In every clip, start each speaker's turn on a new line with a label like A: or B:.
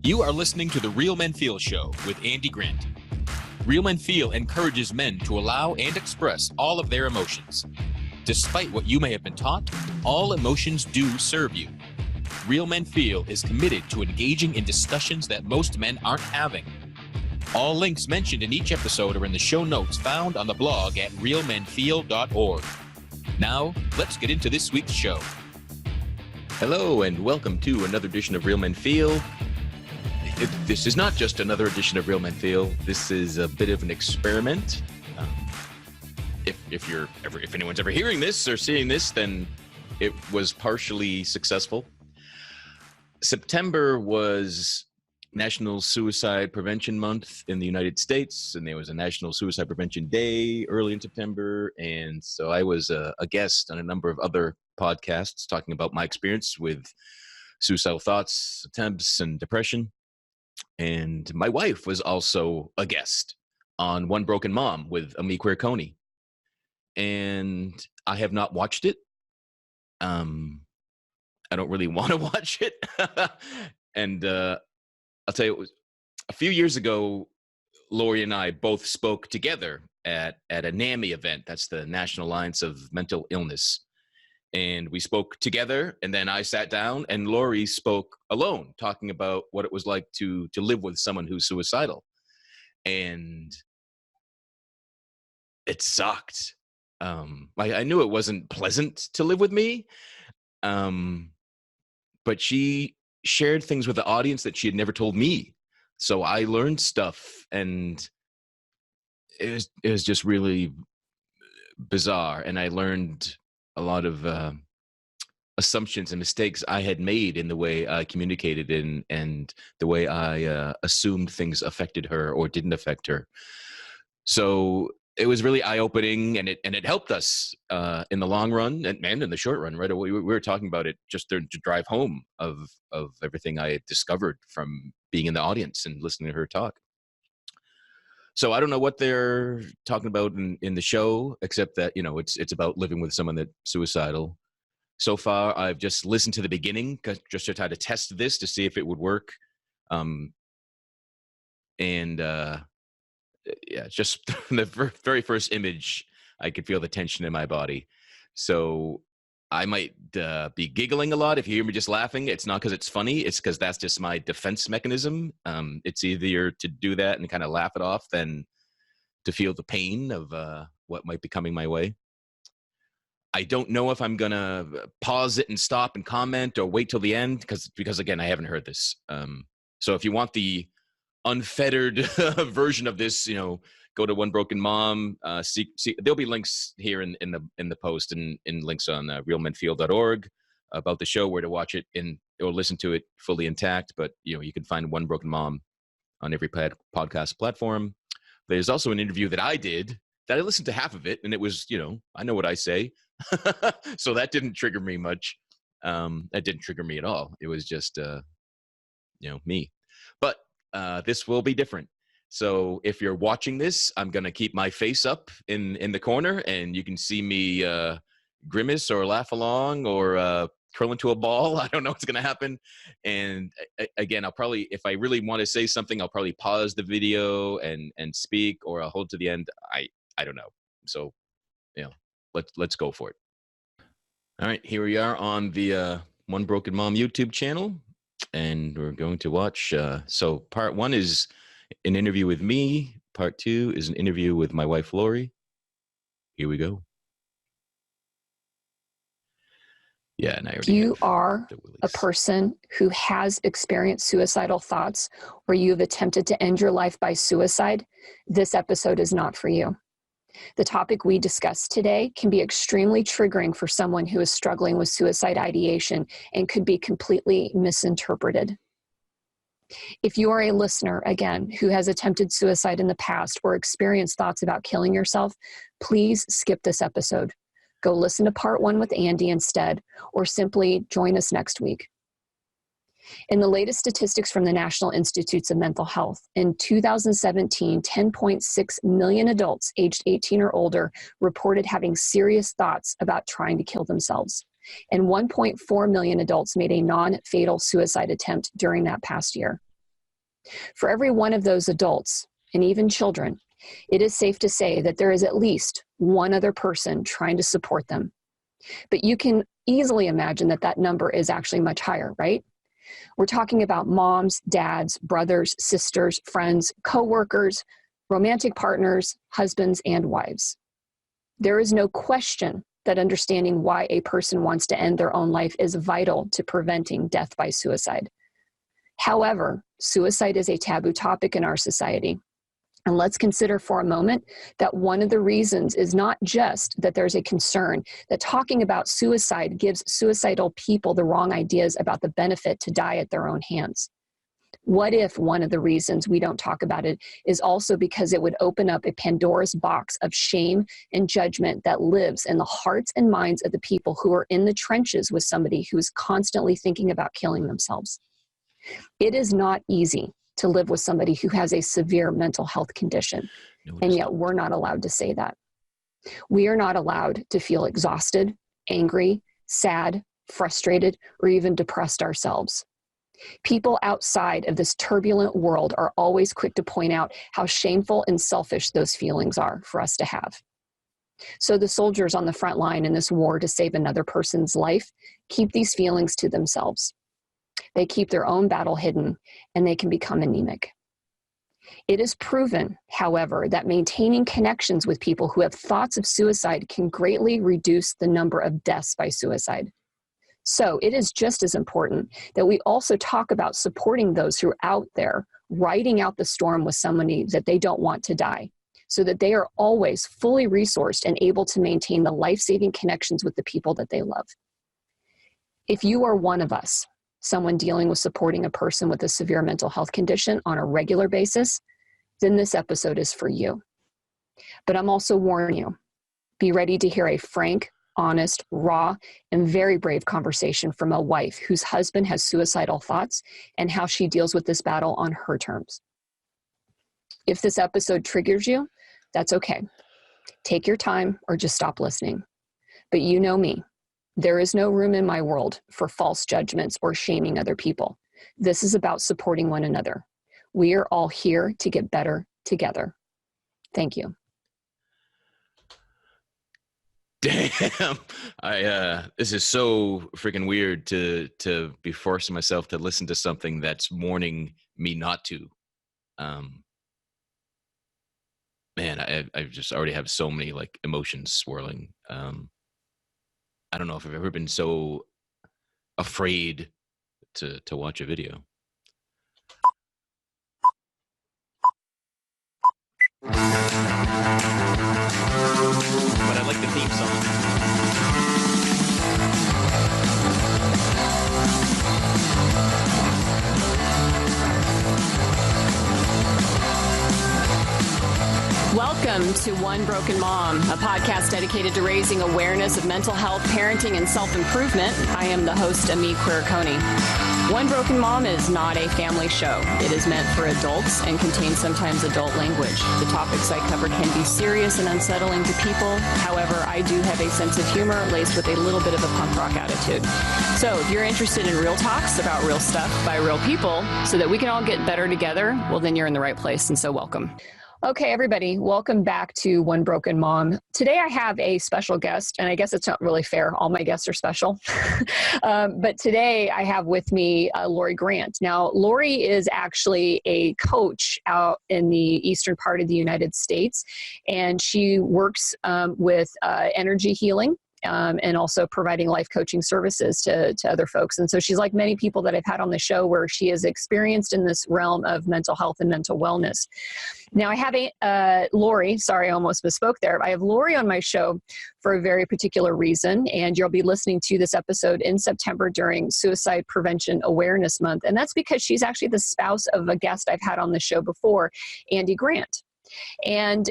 A: You are listening to the Real Men Feel Show with Andy Grant. Real Men Feel encourages men to allow and express all of their emotions. Despite what you may have been taught, all emotions do serve you. Real Men Feel is committed to engaging in discussions that most men aren't having. All links mentioned in each episode are in the show notes found on the blog at realmenfeel.org. Now, let's get into this week's show. Hello, and welcome to another edition of Real Men Feel. This is not just another edition of Real Men Feel. This is a bit of an experiment. If anyone's ever hearing this or seeing this, then it was partially successful. September was National Suicide Prevention Month in the United States, and there was a National Suicide Prevention Day early in September, and so I was a guest on a number of other podcasts talking about my experience with suicidal thoughts, attempts, and depression. And my wife was also a guest on One Broken Mom with Ameé Quiriconi. And I have not watched it. I don't really want to watch it. And I'll tell you, it was a few years ago, Lori and I both spoke together at a NAMI event. That's the National Alliance of Mental Illness. And we spoke together, and then I sat down, and Lori spoke alone, talking about what it was like to live with someone who's suicidal. And it sucked. I knew it wasn't pleasant to live with me, but she shared things with the audience that she had never told me. So I learned stuff, and it was just really bizarre. And I learned a lot of assumptions and mistakes I had made in the way I communicated and the way I assumed things affected her or didn't affect her. So it was really eye-opening, and it helped us in the long run and in the short run. Right away, we were talking about it just to drive home of everything I had discovered from being in the audience and listening to her talk. So I don't know what they're talking about in the show, except that, it's about living with someone that's suicidal. So far, I've just listened to the beginning just to try to test this to see if it would work. Just from the very first image, I could feel the tension in my body. So I might be giggling a lot. If you hear me just laughing, it's not because it's funny. It's because that's just my defense mechanism. It's easier to do that and kind of laugh it off than to feel the pain of what might be coming my way. I don't know if I'm going to pause it and stop and comment or wait till the end because again, I haven't heard this. So if you want the unfettered version of this, go to One Broken Mom. See, there'll be links here in the post and in links on realmenfeel.org about the show, where to watch it or listen to it fully intact. But you can find One Broken Mom on every podcast platform. There's also an interview that I did that I listened to half of it, and it was, I know what I say, so that didn't trigger me much. That didn't trigger me at all. It was just, me. But this will be different. So if you're watching this, I'm going to keep my face up in the corner, and you can see me grimace or laugh along or curl into a ball. I don't know what's going to happen. And again, I'll probably, if I really want to say something, I'll probably pause the video and speak, or I'll hold to the end. I don't know. So, let's go for it. All right, here we are on the One Broken Mom YouTube channel, and we're going to watch. So part 1 is an interview with me. Part 2 is an interview with my wife, Lori. Here we go. Yeah, and I already
B: you are a person who has experienced suicidal thoughts, or you've attempted to end your life by suicide, this episode is not for you. The topic we discussed today can be extremely triggering for someone who is struggling with suicide ideation and could be completely misinterpreted. If you are a listener, again, who has attempted suicide in the past or experienced thoughts about killing yourself, please skip this episode. Go listen to part 1 with Andy instead, or simply join us next week. In the latest statistics from the National Institutes of Mental Health, in 2017, 10.6 million adults aged 18 or older reported having serious thoughts about trying to kill themselves. And 1.4 million adults made a non-fatal suicide attempt during that past year. For every one of those adults, and even children, it is safe to say that there is at least one other person trying to support them. But you can easily imagine that that number is actually much higher, right? We're talking about moms, dads, brothers, sisters, friends, coworkers, romantic partners, husbands, and wives. There is no question that understanding why a person wants to end their own life is vital to preventing death by suicide. However, suicide is a taboo topic in our society. And let's consider for a moment that one of the reasons is not just that there's a concern that talking about suicide gives suicidal people the wrong ideas about the benefit to die at their own hands. What if one of the reasons we don't talk about it is also because it would open up a Pandora's box of shame and judgment that lives in the hearts and minds of the people who are in the trenches with somebody who is constantly thinking about killing themselves? It is not easy to live with somebody who has a severe mental health condition. And yet we're not allowed to say that. We are not allowed to feel exhausted, angry, sad, frustrated, or even depressed ourselves. People outside of this turbulent world are always quick to point out how shameful and selfish those feelings are for us to have. So the soldiers on the front line in this war to save another person's life keep these feelings to themselves. They keep their own battle hidden, and they can become anemic. It is proven, however, that maintaining connections with people who have thoughts of suicide can greatly reduce the number of deaths by suicide. So it is just as important that we also talk about supporting those who are out there riding out the storm with somebody that they don't want to die, so that they are always fully resourced and able to maintain the life-saving connections with the people that they love. If you are one of us, someone dealing with supporting a person with a severe mental health condition on a regular basis, then this episode is for you. But I'm also warning you, be ready to hear a frank, honest, raw, and very brave conversation from a wife whose husband has suicidal thoughts and how she deals with this battle on her terms. If this episode triggers you, that's okay. Take your time or just stop listening. But you know me. There is no room in my world for false judgments or shaming other people. This is about supporting one another. We are all here to get better together. Thank you.
A: Damn, this is so freaking weird to be forcing myself to listen to something that's warning me not to. Man, I just already have so many like emotions swirling. I don't know if I've ever been so afraid to watch a video. But I like the theme song.
C: Welcome to One Broken Mom, a podcast dedicated to raising awareness of mental health, parenting, and self-improvement. I am the host, Ameé Quiriconi. One Broken Mom is not a family show. It is meant for adults and contains sometimes adult language. The topics I cover can be serious and unsettling to people. However, I do have a sense of humor laced with a little bit of a punk rock attitude. So if you're interested in real talks about real stuff by real people so that we can all get better together, well, then you're in the right place, and so welcome.
B: Okay, everybody, welcome back to One Broken Mom. Today I have a special guest, and I guess it's not really fair. All my guests are special. But today I have with me Lori Grant. Now, Lori is actually a coach out in the eastern part of the United States, and she works with energy healing. And also providing life coaching services to other folks. And so she's like many people that I've had on the show where she is experienced in this realm of mental health and mental wellness. Now I have Lori, sorry, I almost misspoke there. I have Lori on my show for a very particular reason, and you'll be listening to this episode in September during Suicide Prevention Awareness Month. And that's because she's actually the spouse of a guest I've had on the show before, Andy Grant. And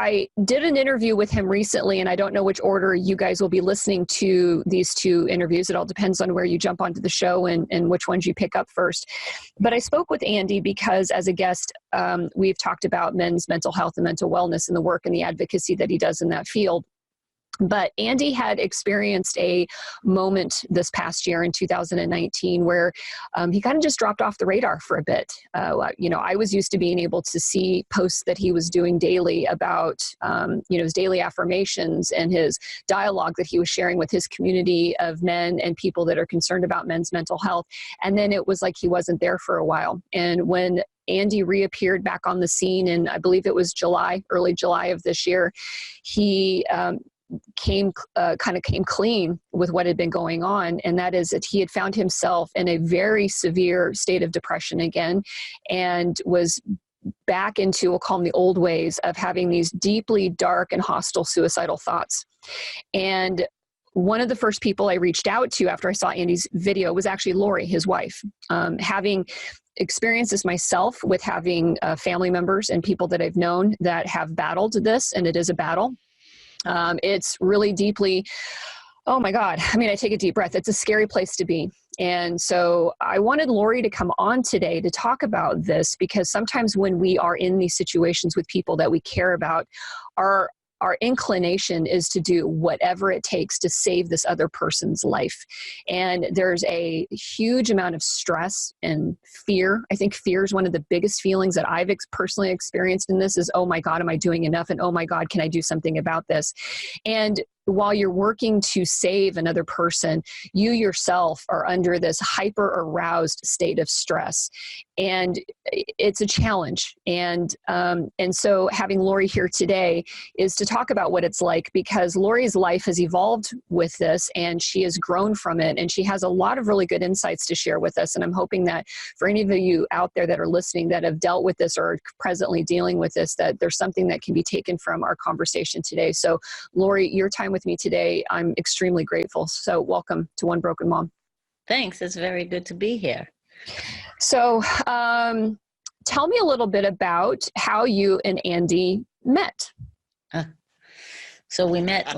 B: I did an interview with him recently, and I don't know which order you guys will be listening to these two interviews. It all depends on where you jump onto the show and which ones you pick up first. But I spoke with Andy because as a guest, we've talked about men's mental health and mental wellness and the work and the advocacy that he does in that field. But Andy had experienced a moment this past year in 2019 where he kind of just dropped off the radar for a bit. I was used to being able to see posts that he was doing daily about, his daily affirmations and his dialogue that he was sharing with his community of men and people that are concerned about men's mental health. And then it was like he wasn't there for a while. And when Andy reappeared back on the scene in, I believe it was early July of this year, he came clean with what had been going on, and that is that he had found himself in a very severe state of depression again, and was back into, we'll call them the old ways of having these deeply dark and hostile suicidal thoughts. And one of the first people I reached out to after I saw Andy's video was actually Lori, his wife. Having experienced this myself with having family members and people that I've known that have battled this, and it is a battle. It's really deeply, oh my God. I mean, I take a deep breath. It's a scary place to be. And so I wanted Lori to come on today to talk about this, because sometimes when we are in these situations with people that we care about, our inclination is to do whatever it takes to save this other person's life. And there's a huge amount of stress and fear. I think fear is one of the biggest feelings that I've personally experienced in this is, oh my God, am I doing enough? And oh my God, can I do something about this? And while you're working to save another person, you yourself are under this hyper aroused state of stress. And it's a challenge. And so having Lori here today is to talk about what it's like, because Lori's life has evolved with this and she has grown from it. And she has a lot of really good insights to share with us. And I'm hoping that for any of you out there that are listening that have dealt with this or are presently dealing with this, that there's something that can be taken from our conversation today. So Lori, your time with me today, I'm extremely grateful. So welcome to One Broken Mom.
D: Thanks. It's very good to be here.
B: So tell me a little bit about how you and Andy met.
D: So we met,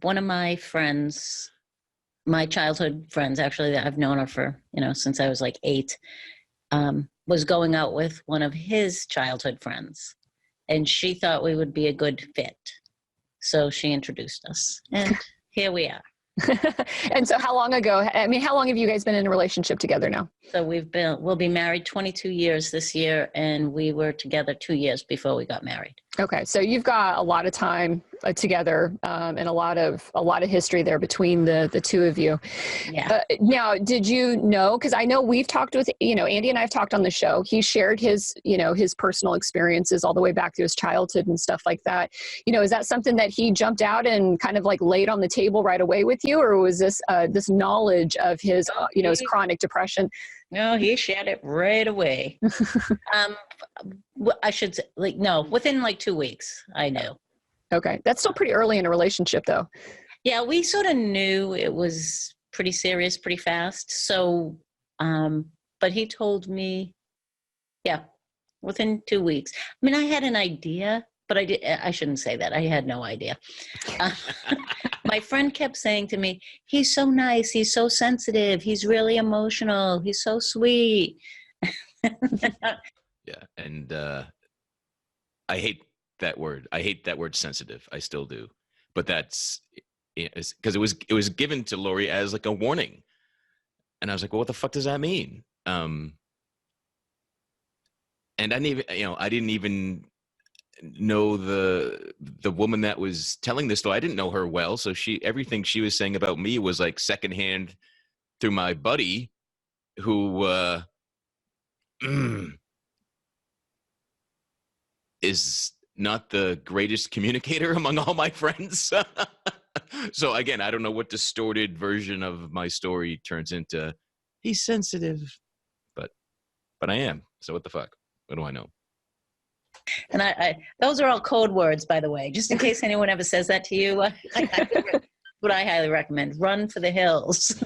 D: one of my friends, my childhood friends, actually, that I've known her for, since I was like 8, was going out with one of his childhood friends. And she thought we would be a good fit. So she introduced us. And here we are.
B: And so how long ago, how long have you guys been in a relationship together now?
D: So we'll be married 22 years this year, and we were together 2 years before we got married.
B: Okay. So you've got a lot of time together, and a lot of history there between the two of you.
D: Yeah.
B: Now, did you know, because I know we've talked with, Andy and I have talked on the show, he shared his personal experiences all the way back to his childhood and stuff like that. Is that something that he jumped out and kind of like laid on the table right away with you, or was this knowledge of his, his chronic depression?
D: No, he shared it right away. I should say, within 2 weeks, I knew.
B: Okay. That's still pretty early in a relationship, though.
D: Yeah, we sort of knew it was pretty serious, pretty fast. So, but he told me, within 2 weeks. I had an idea, but I shouldn't say that. I had no idea. My friend kept saying to me, he's so nice. He's so sensitive. He's really emotional. He's so sweet.
A: Yeah. And I hate that word. I hate that word sensitive. I still do. But that's because it was given to Lori as like a warning. And I was like, well, what the fuck does that mean? And I didn't even know the woman that was telling this story. I didn't know her well. So everything she was saying about me was like secondhand through my buddy who is not the greatest communicator among all my friends. So again, I don't know what distorted version of my story turns into. He's sensitive, but I am. So what the fuck? What do I know?
D: And I those are all code words, by the way, just in case anyone ever says that to you. What I highly recommend: run for the hills.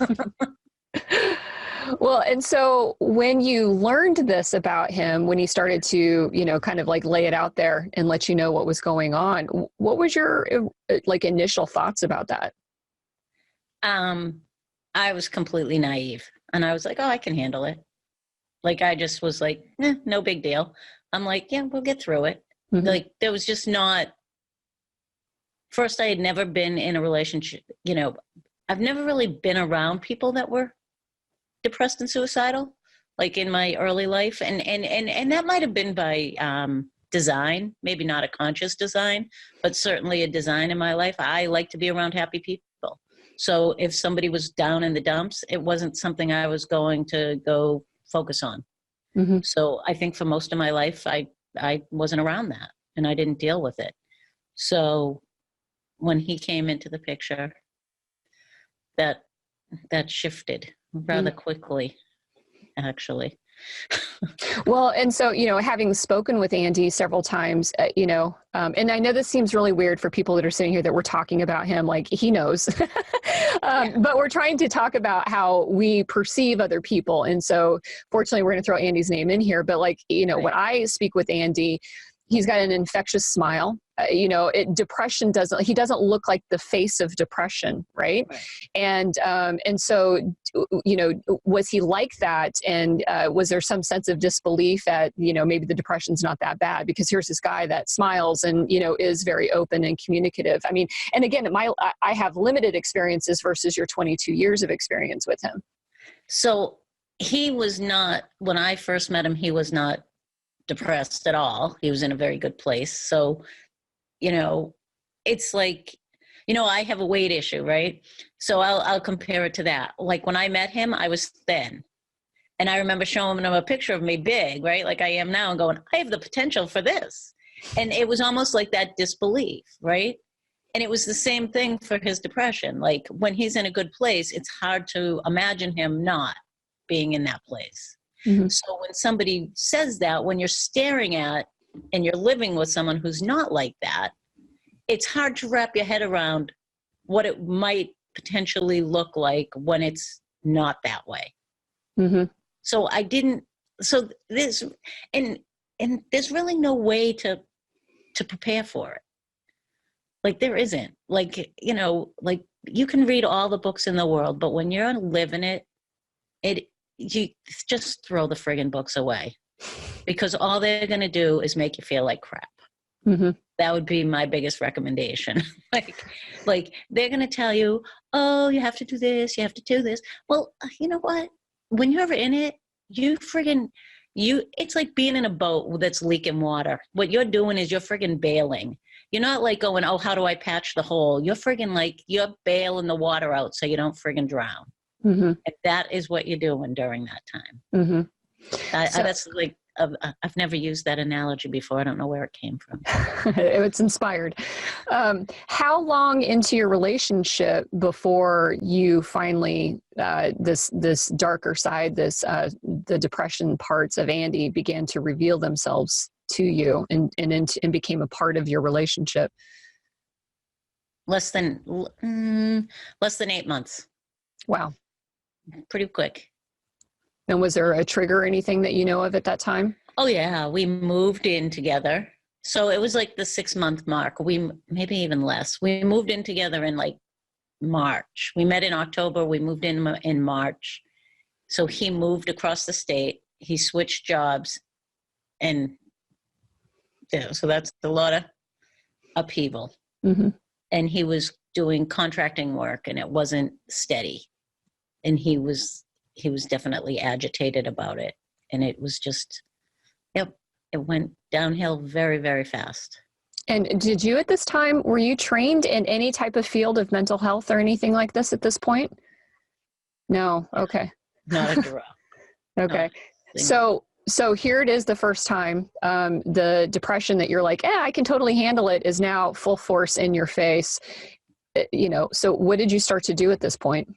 B: Well, and so when you learned this about him, when he started to, kind of like lay it out there and let you know what was going on, what was your initial thoughts about that?
D: I was completely naive, and I was like, oh, I can handle it. I just was like, no big deal. I'm like, yeah, we'll get through it. Mm-hmm. There was just not first, I had never been in a relationship, I've never really been around people that were depressed and suicidal, like in my early life. And that might have been by design, maybe not a conscious design, but certainly a design in my life. I like to be around happy people. So if somebody was down in the dumps, it wasn't something I was going to go focus on.
B: Mm-hmm.
D: So I think for most of my life, I wasn't around that and I didn't deal with it. So when he came into the picture, that shifted rather quickly, actually.
B: Well, and so, having spoken with Andy several times, and I know this seems really weird for people that are sitting here that we're talking about him, like he knows, but we're trying to talk about how we perceive other people. And so fortunately, we're going to throw Andy's name in here, but when I speak with Andy, he's got an infectious smile. Depression he doesn't look like the face of depression. Right. And so, was he like that? And was there some sense of disbelief that, maybe the depression's not that bad, because here's this guy that smiles and, is very open and communicative. I mean, and again, I have limited experiences versus your 22 years of experience with him.
D: So he was not, when I first met him, he was not depressed at all. He was in a very good place. So, it's like, I have a weight issue, right? So I'll compare it to that. Like when I met him, I was thin. And I remember showing him a picture of me big, right? Like I am now, and going, I have the potential for this. And it was almost like that disbelief, right? And it was the same thing for his depression. Like when he's in a good place, it's hard to imagine him not being in that place.
B: Mm-hmm.
D: So when somebody says that, when you're staring at and you're living with someone who's not like that, it's hard to wrap your head around what it might potentially look like when it's not that way.
B: Mm-hmm.
D: So there's really no way to prepare for it. Like there isn't. Like, like you can read all the books in the world, but when you're living it, you just throw the friggin' books away, because all they're going to do is make you feel like crap.
B: Mm-hmm.
D: That would be my biggest recommendation. like they're going to tell you, oh, you have to do this, you have to do this. Well, you know what? When you're in it, it's like being in a boat that's leaking water. What you're doing is you're friggin' bailing. You're not like going, oh, how do I patch the hole? You're friggin' like, you're bailing the water out so you don't friggin' drown.
B: Mm-hmm.
D: And that is what you're doing during that time.
B: Mm-hmm.
D: That's like, I've never used that analogy before. I don't know where it came from.
B: It's inspired. How long into your relationship before you finally, this darker side, the depression parts of Andy began to reveal themselves to you and became a part of your relationship?
D: Less than 8 months.
B: Wow.
D: Pretty quick.
B: And was there a trigger or anything that you know of at that time?
D: Oh yeah, we moved in together. So it was like the 6-month mark. We maybe even less. We moved in together in like March. We met in October. We moved in March. So he moved across the state. He switched jobs, and so that's a lot of upheaval.
B: Mm-hmm.
D: And he was doing contracting work, and it wasn't steady. And he was definitely agitated about it. And it was just, it went downhill very, very fast.
B: And did you at this time, were you trained in any type of field of mental health or anything like this at this point? No. Okay.
D: Not a draw.
B: Okay. So here it is the first time, the depression that you're like, I can totally handle it, is now full force in your face. So what did you start to do at this point?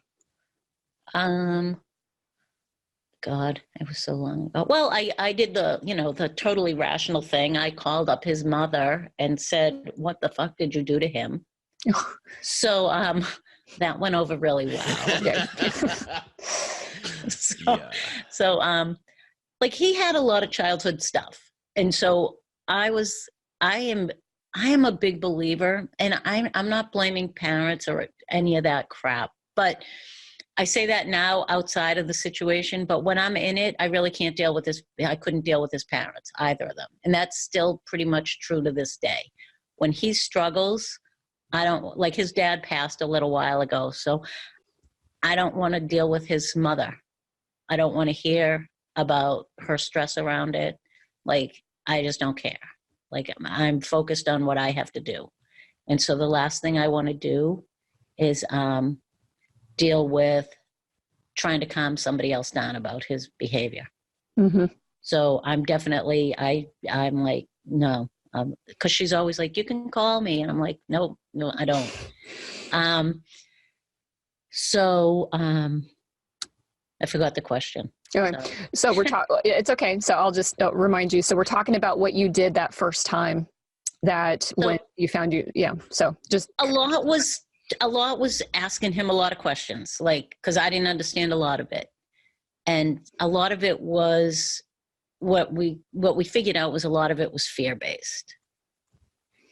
D: God, it was so long ago. Well, I did the totally rational thing. I called up his mother and said, what the fuck did you do to him? So that went over really well. Like he had a lot of childhood stuff. And so I am a big believer, and I'm not blaming parents or any of that crap, but I say that now outside of the situation, but when I'm in it, I really can't deal with this. I couldn't deal with his parents, either of them. And that's still pretty much true to this day. When he struggles, I don't, like, his dad passed a little while ago, so I don't want to deal with his mother. I don't want to hear about her stress around it. Like, I just don't care. Like, I'm focused on what I have to do. And so the last thing I want to do is deal with trying to calm somebody else down about his behavior.
B: Mm-hmm.
D: So I'm definitely, I'm like, no, because she's always like, you can call me. And I'm like, no, I don't. I forgot the question.
B: Okay. So we're talking, it's okay. So I'll just remind you. So we're talking about what you did that first time when you found you. Yeah. So just
D: a lot was asking him a lot of questions, like, cause I didn't understand a lot of it. And a lot of it was what we figured out was a lot of it was fear-based.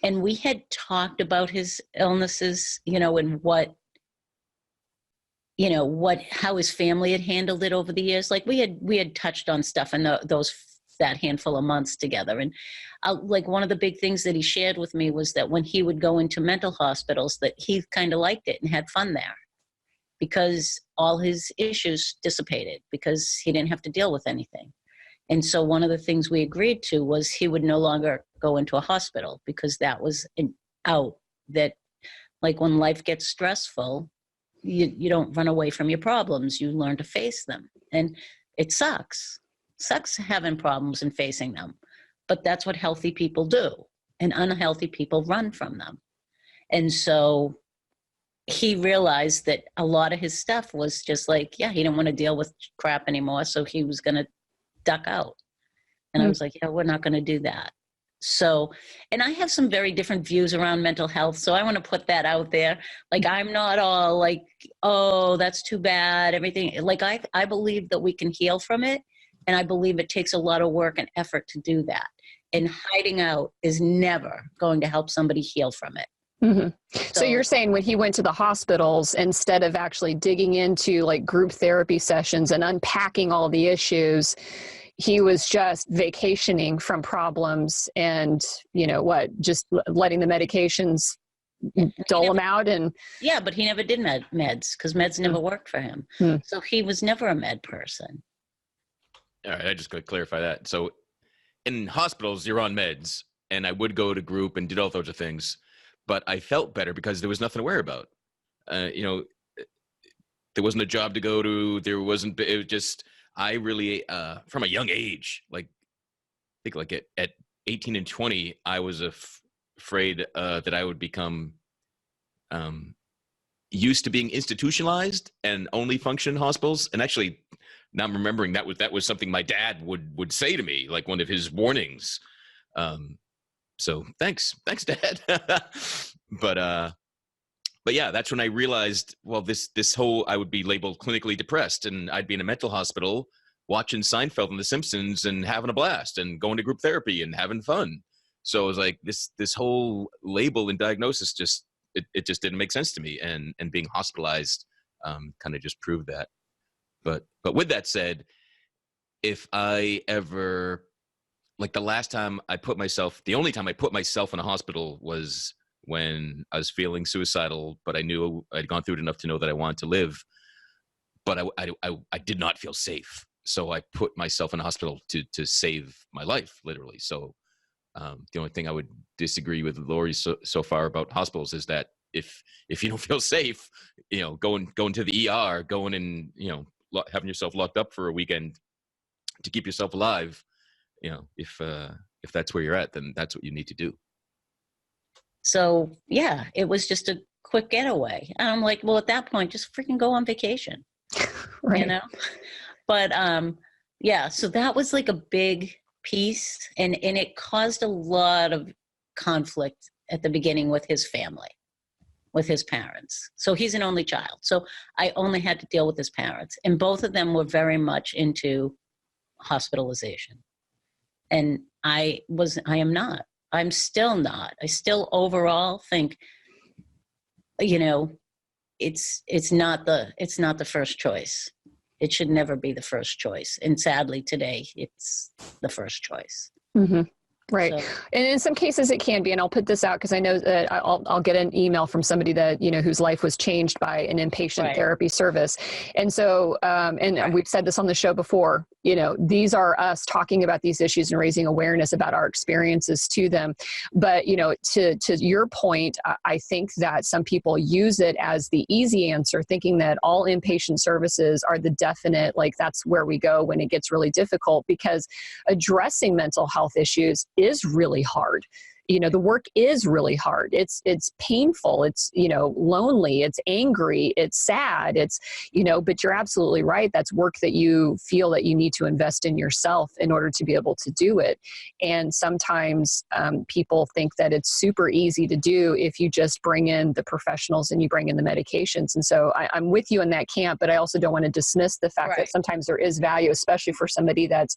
D: And we had talked about his illnesses, and how his family had handled it over the years. Like we had touched on stuff in that handful of months together. And like one of the big things that he shared with me was that when he would go into mental hospitals, that he kind of liked it and had fun there because all his issues dissipated because he didn't have to deal with anything. And so one of the things we agreed to was he would no longer go into a hospital because that was that like when life gets stressful, you don't run away from your problems. You learn to face them. And it sucks having problems and facing them. But that's what healthy people do. And unhealthy people run from them. And so he realized that a lot of his stuff was just like, he didn't want to deal with crap anymore. So he was going to duck out. And I was like, we're not going to do that. So, and I have some very different views around mental health. So I want to put that out there. Like, I'm not all like, oh, that's too bad. Everything. Like, I believe that we can heal from it. And I believe it takes a lot of work and effort to do that. And hiding out is never going to help somebody heal from it.
B: Mm-hmm. So you're saying when he went to the hospitals, instead of actually digging into like group therapy sessions and unpacking all the issues, he was just vacationing from problems and, just letting the medications dole him out. And
D: yeah, but he never did meds because meds never worked for him. So he was never a med person.
A: All right, I just got to clarify that. So in hospitals, you're on meds, and I would go to group and did all sorts of things, but I felt better because there was nothing to worry about. There wasn't a job to go to. It was just, I really, from a young age, like, I think like at 18 and 20, I was afraid that I would become used to being institutionalized and only function in hospitals. And actually, now I'm remembering that was something my dad would say to me, like one of his warnings. So thanks, Dad. But yeah, that's when I realized, well, this whole, I would be labeled clinically depressed, and I'd be in a mental hospital watching Seinfeld and The Simpsons and having a blast and going to group therapy and having fun. So it was like this whole label and diagnosis it just didn't make sense to me, and being hospitalized kind of just proved that. But with that said, if I ever, like the only time I put myself in a hospital was when I was feeling suicidal, but I knew I'd gone through it enough to know that I wanted to live, but I did not feel safe. So I put myself in a hospital to save my life, literally. So the only thing I would disagree with Lori so far about hospitals is that if you don't feel safe, going to the ER, going and, having yourself locked up for a weekend to keep yourself alive, if that's where you're at, then that's what you need to do.
D: So yeah, it was just a quick getaway. And I'm like, well, at that point, just freaking go on vacation,
B: right.
D: But yeah, so that was like a big piece, and it caused a lot of conflict at the beginning with his family, with his parents. So he's an only child. So I only had to deal with his parents, and both of them were very much into hospitalization. And I'm not. I'm still not. I still overall think, it's not the first choice. It should never be the first choice. And sadly today, it's the first choice.
B: Mm-hmm. Right.
D: So,
B: And in some cases it can be, and I'll put this out because I know that I'll get an email from somebody that, whose life was changed by an inpatient
D: right.
B: therapy service. And so, and we've said this on the show before, these are us talking about these issues and raising awareness about our experiences to them. But, to your point, I think that some people use it as the easy answer, thinking that all inpatient services are the definite, like that's where we go when it gets really difficult, because addressing mental health issues is really hard. The work is really hard. It's painful. It's, lonely. It's angry. It's sad. It's, but you're absolutely right. That's work that you feel that you need to invest in yourself in order to be able to do it. And sometimes people think that it's super easy to do if you just bring in the professionals and you bring in the medications. And so I'm with you in that camp, but I also don't want to dismiss the fact that sometimes there is value, especially for somebody that's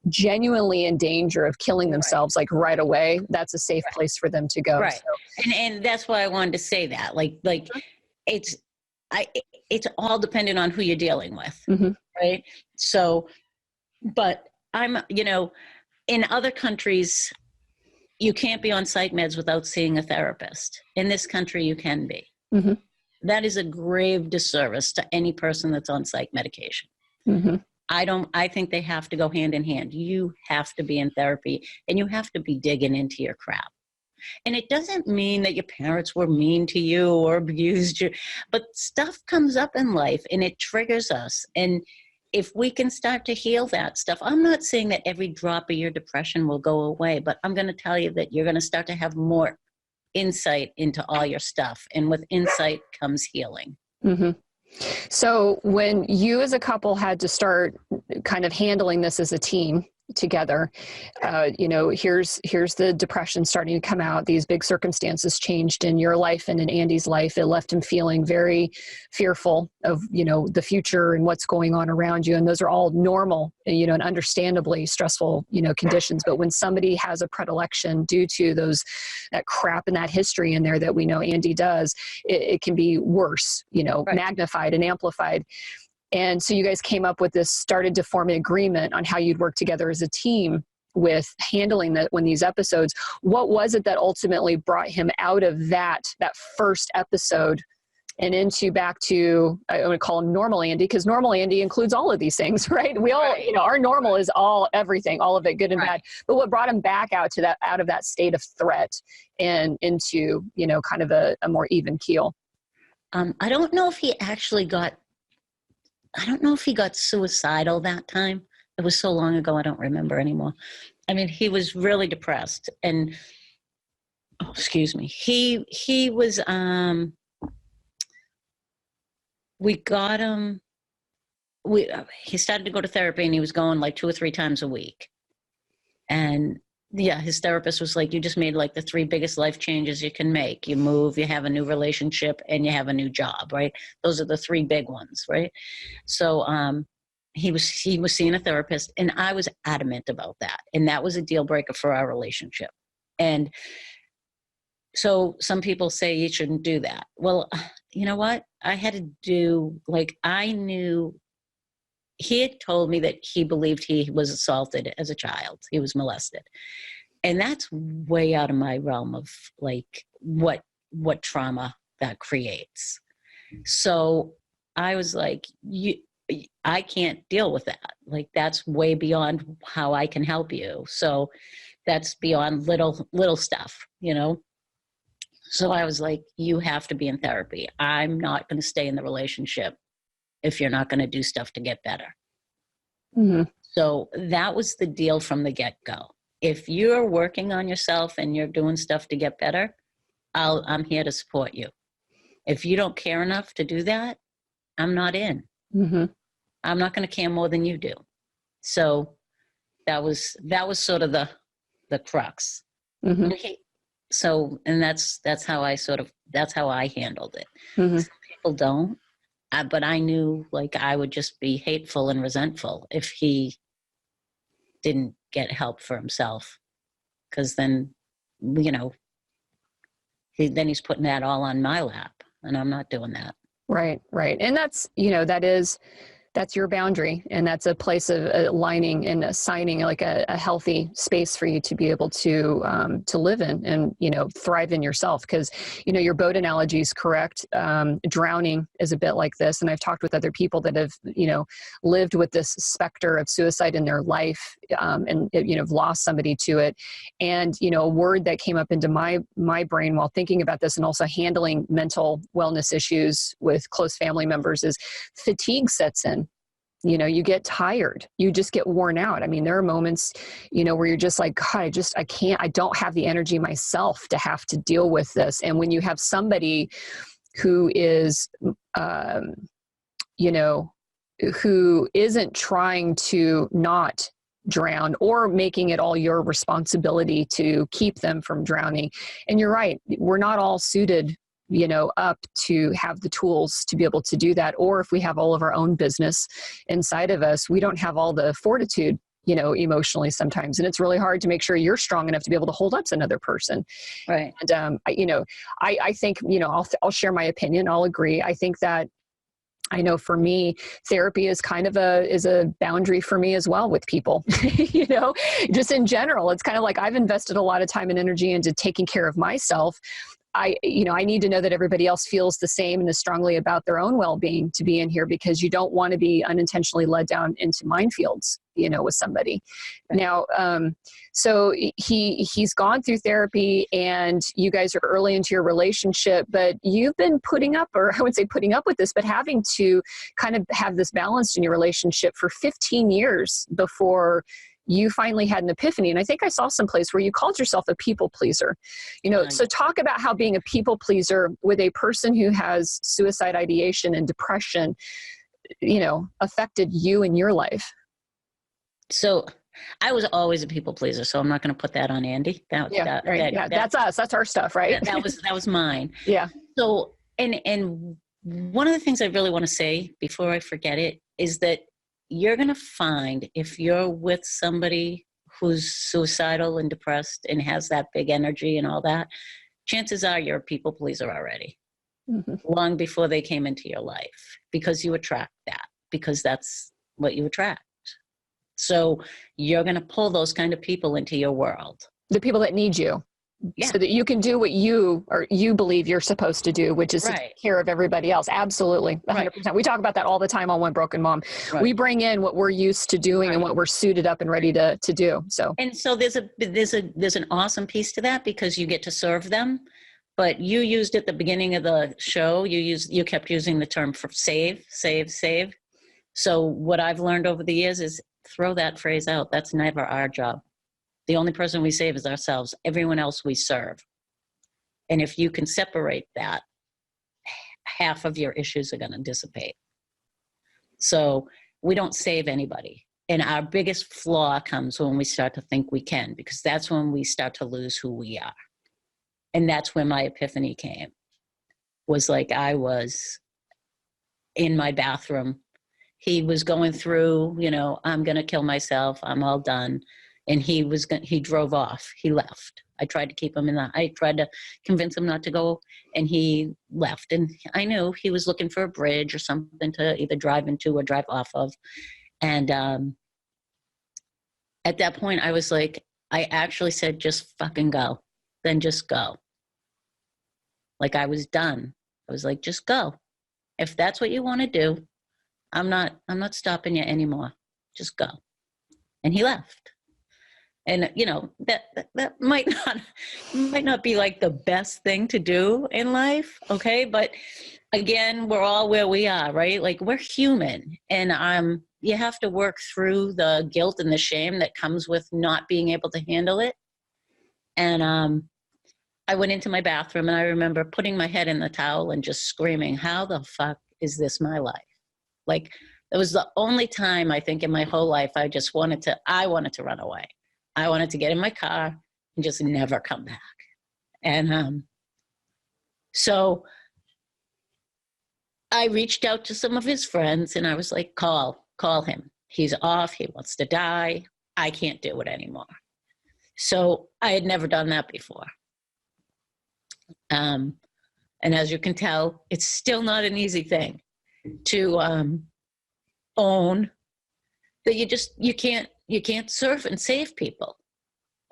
B: genuinely in danger of killing themselves, like right away. That's a safe place for them to go.
D: Right.
B: So.
D: And that's why I wanted to say that, like it's all dependent on who you're dealing with. Right. So, but I'm, in other countries, you can't be on psych meds without seeing a therapist. In this country, you can be. That is a grave disservice to any person that's on psych medication. I think they have to go hand in hand. You have to be in therapy and you have to be digging into your crap. And it doesn't mean that your parents were mean to you or abused you, but stuff comes up in life and it triggers us. And if we can start to heal that stuff, I'm not saying that every drop of your depression will go away, but I'm going to tell you that you're going to start to have more insight into all your stuff. And with insight comes healing.
B: So when you as a couple had to start kind of handling this as a team together, here's the depression starting to come out. These big circumstances changed in your life and in Andy's life. It left him feeling very fearful of, the future and what's going on around you. And those are all normal, and understandably stressful, conditions. But when somebody has a predilection due to that crap and that history in there that we know Andy does, it can be worse, magnified and amplified. And so you guys came up with this, started to form an agreement on how you'd work together as a team with handling that when these episodes. What was it that ultimately brought him out of that first episode and into back to, I would call him normal Andy, because normal Andy includes all of these things, right? We all, our normal is everything, all of it, good and bad. But what brought him back out of that state of threat and into, kind of a more even keel?
D: I don't know if he got suicidal that time. It was so long ago, I don't remember anymore. I mean, he was really depressed and, he was, we got him, he started to go to therapy and he was going like 2 or 3 times a week. And his therapist was like, you just made like the 3 biggest life changes you can make. You move, you have a new relationship, and you have a new job, right? Those are the 3 big ones, right? So he was seeing a therapist, and I was adamant about that. And that was a deal breaker for our relationship. And so some people say you shouldn't do that. Well, you know what? I had to do, I knew he had told me that he believed he was assaulted as a child. He was molested. And that's way out of my realm of what trauma that creates. So I was like, I can't deal with that. That's way beyond how I can help you. So that's beyond little stuff, So I was like, you have to be in therapy. I'm not going to stay in the relationship if you're not going to do stuff to get better. So that was the deal from the get-go. If you're working on yourself and you're doing stuff to get better, I'm here to support you. If you don't care enough to do that, I'm not in. I'm not going to care more than you do. So that was sort of the crux. So, and that's how I handled it. Some people don't. But I knew I would just be hateful and resentful if he didn't get help for himself. Because then, he's putting that all on my lap, and I'm not doing that.
B: Right. And that's, that is That's your boundary, and that's a place of aligning and assigning like a healthy space for you to be able to live in and, you know, thrive in yourself. Because, you know, your boat analogy is correct. Drowning is a bit like this, and I've talked with other people that have, you know, lived with this specter of suicide in their life, and, you know, have lost somebody to it. And, you know, a word that came up into my brain while thinking about this, and also handling mental wellness issues with close family members, is fatigue sets in. You know, you get tired, you just get worn out. I mean, there are moments, you know, where you're just like, God, I don't have the energy myself to have to deal with this. And when you have somebody who is, you know, who isn't trying to not drown or making it all your responsibility to keep them from drowning. And you're right, we're not all suited, you know, up to have the tools to be able to do that. Or if we have all of our own business inside of us, we don't have all the fortitude, you know, emotionally sometimes. And it's really hard to make sure you're strong enough to be able to hold up to another person.
D: Right.
B: And, you know, I think, you know, I'll share my opinion. I'll agree. I think that, I know for me, therapy is kind of a boundary for me as well with people, you know, just in general. It's kind of like I've invested a lot of time and energy into taking care of myself. I need to know that everybody else feels the same and as strongly about their own well-being to be in here, because you don't want to be unintentionally led down into minefields, you know, with somebody. Now, so he's gone through therapy, and you guys are early into your relationship, but you've been putting up, or I would say putting up with this, but having to kind of have this balanced in your relationship for 15 years before you finally had an epiphany. And I think I saw some place where you called yourself a people pleaser. You know, so talk about how being a people pleaser with a person who has suicide ideation and depression, you know, affected you in your life.
D: So I was always a people pleaser, so I'm not going to put that on Andy.
B: That's us. That's our stuff, right?
D: That was mine.
B: Yeah.
D: So, and one of the things I really want to say before I forget it is that you're going to find, if you're with somebody who's suicidal and depressed and has that big energy and all that, chances are you're a people pleaser already, long before they came into your life, because you attract that, because that's what you attract. So you're going to pull those kind of people into your world. The
B: people that need you. Yeah. So that you can do what you believe you're supposed to do, which is to take care of everybody else. Absolutely. 100%. Right. We talk about that all the time on One Broken Mom. Right. We bring in what we're used to doing and what we're suited up and ready to do. So,
D: and so there's an awesome piece to that, because you get to serve them. But you used at the beginning of the show, you kept using the term for save. So what I've learned over the years is throw that phrase out. That's never our job. The only person we save is ourselves. Everyone else we serve. And if you can separate that, half of your issues are going to dissipate. So we don't save anybody. And our biggest flaw comes when we start to think we can, because that's when we start to lose who we are. And that's when my epiphany came. Was like, I was in my bathroom. He was going through, you know, I'm going to kill myself. I'm all done. And he drove off. He left. I tried to keep him I tried to convince him not to go, and he left. And I knew he was looking for a bridge or something to either drive into or drive off of. And at that point, I was like, I actually said, just fucking go. Then just go. Like, I was done. I was like, just go. If that's what you want to do, I'm not stopping you anymore. Just go. And he left. And, you know, that might not be like the best thing to do in life, okay? But again, we're all where we are, right? Like, we're human, and you have to work through the guilt and the shame that comes with not being able to handle it. And I went into my bathroom, and I remember putting my head in the towel and just screaming, how the fuck is this my life? Like, it was the only time, I think, in my whole life I wanted to run away. I wanted to get in my car and just never come back. And so I reached out to some of his friends, and I was like, call him. He's off. He wants to die. I can't do it anymore. So I had never done that before. And as you can tell, it's still not an easy thing to own that you can't surf and save people.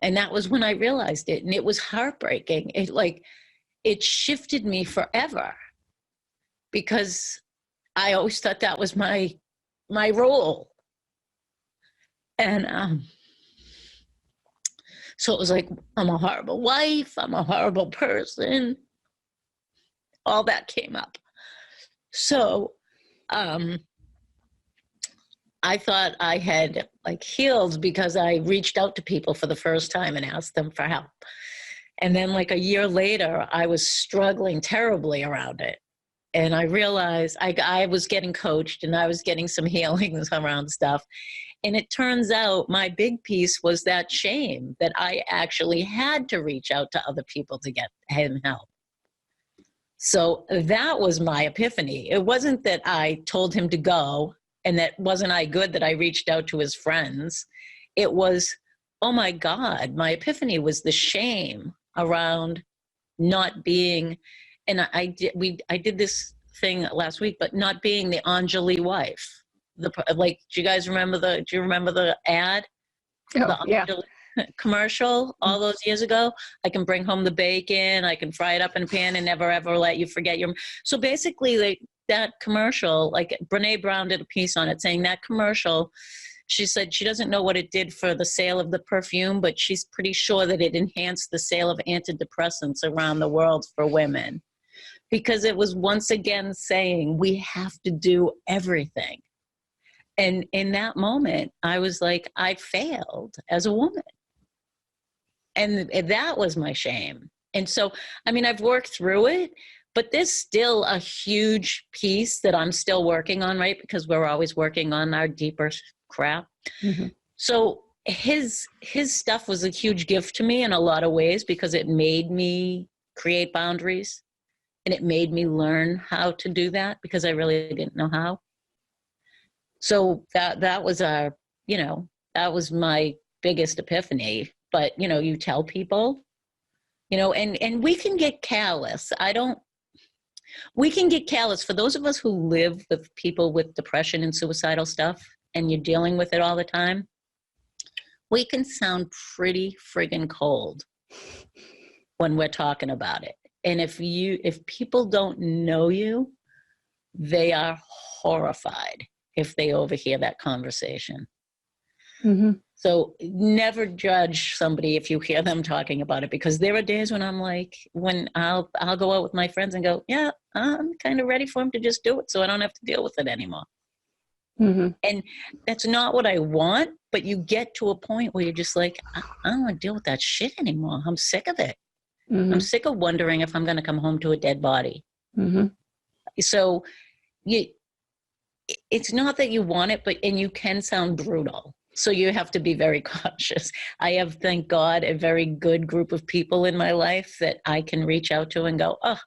D: And that was when I realized it. And it was heartbreaking. It shifted me forever, because I always thought that was my role. And so it was like, I'm a horrible wife, I'm a horrible person. All that came up. So I thought I had healed because I reached out to people for the first time and asked them for help. And then a year later, I was struggling terribly around it. And I realized I was getting coached and I was getting some healings around stuff. And it turns out my big piece was that shame that I actually had to reach out to other people to get him help. So that was my epiphany. It wasn't that I told him to go and that wasn't I good that I reached out to his friends. It was, oh my God, my epiphany was the shame around not being, and I did this thing last week, but not being the Anjali wife. Do you guys remember do you remember the ad?
B: Oh,
D: The
B: yeah.
D: Anjali commercial all those years ago? I can bring home the bacon, I can fry it up in a pan and never ever let you forget your. So basically that commercial, Brene Brown did a piece on it saying that commercial, she said she doesn't know what it did for the sale of the perfume, but she's pretty sure that it enhanced the sale of antidepressants around the world for women, because it was once again saying we have to do everything. And in that moment, I was like, I failed as a woman. And that was my shame. And so, I've worked through it, but there's still a huge piece that I'm still working on, right? Because we're always working on our deeper crap. Mm-hmm. So his stuff was a huge gift to me in a lot of ways, because it made me create boundaries and it made me learn how to do that, because I really didn't know how. So that was that was my biggest epiphany. But, you tell people, and we can get callous. We can get callous. For those of us who live with people with depression and suicidal stuff, and you're dealing with it all the time, we can sound pretty friggin' cold when we're talking about it. And if people don't know you, they are horrified if they overhear that conversation. Mm-hmm. So never judge somebody if you hear them talking about it, because there are days when when I'll go out with my friends and go, yeah, I'm kind of ready for him to just do it so I don't have to deal with it anymore. Mm-hmm. And that's not what I want, but you get to a point where you're just like, I don't want to deal with that shit anymore. I'm sick of it. Mm-hmm. I'm sick of wondering if I'm going to come home to a dead body. Mm-hmm. So it's not that you want it, and you can sound brutal. So you have to be very cautious. I have, thank God, a very good group of people in my life that I can reach out to and go, oh,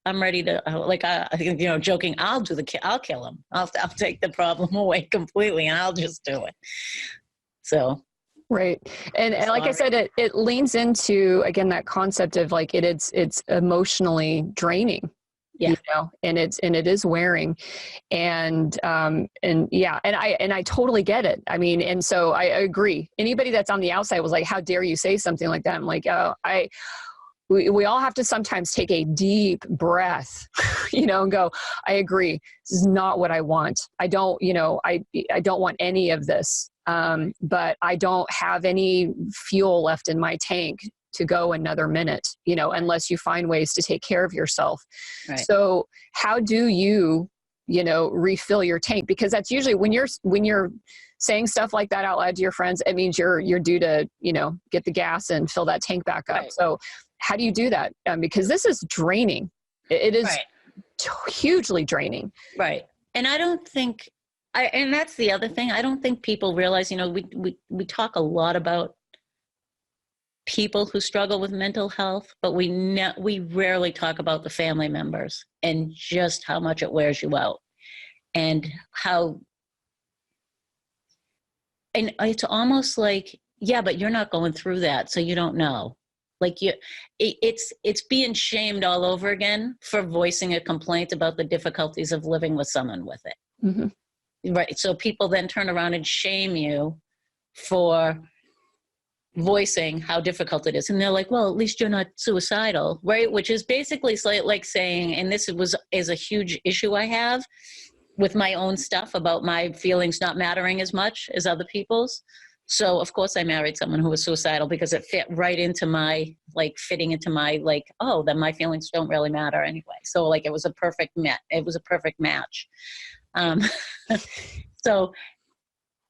D: I'm ready to, joking, I'll kill him. I'll take the problem away completely and I'll just do it. So.
B: Right. And like I said, it leans into, again, that concept of it's emotionally draining. Yeah. And it is wearing, and I totally get it. And so I agree. Anybody that's on the outside was like, how dare you say something like that? I'm like, we all have to sometimes take a deep breath, and go, I agree. This is not what I want. I don't want any of this. But I don't have any fuel left in my tank to go another minute, unless you find ways to take care of yourself. Right. So how do you, refill your tank? Because that's usually when you're saying stuff like that out loud to your friends, it means you're due to, get the gas and fill that tank back up. Right. So how do you do that? Because this is draining. It is hugely draining.
D: Right. And I don't think, and that's the other thing. I don't think people realize, we talk a lot about people who struggle with mental health, but we rarely talk about the family members and just how much it wears you out, and and it's almost like, yeah, but you're not going through that, so you don't know. It's being shamed all over again for voicing a complaint about the difficulties of living with someone with it. Mm-hmm. right. So people then turn around and shame you for voicing how difficult it is. And they're like, well, at least you're not suicidal, right? Which is basically like saying, and this is a huge issue I have with my own stuff about my feelings not mattering as much as other people's. So of course I married someone who was suicidal because it fit right into my, like, fitting into my, like, oh, then my feelings don't really matter anyway. So like, it was a perfect match. So,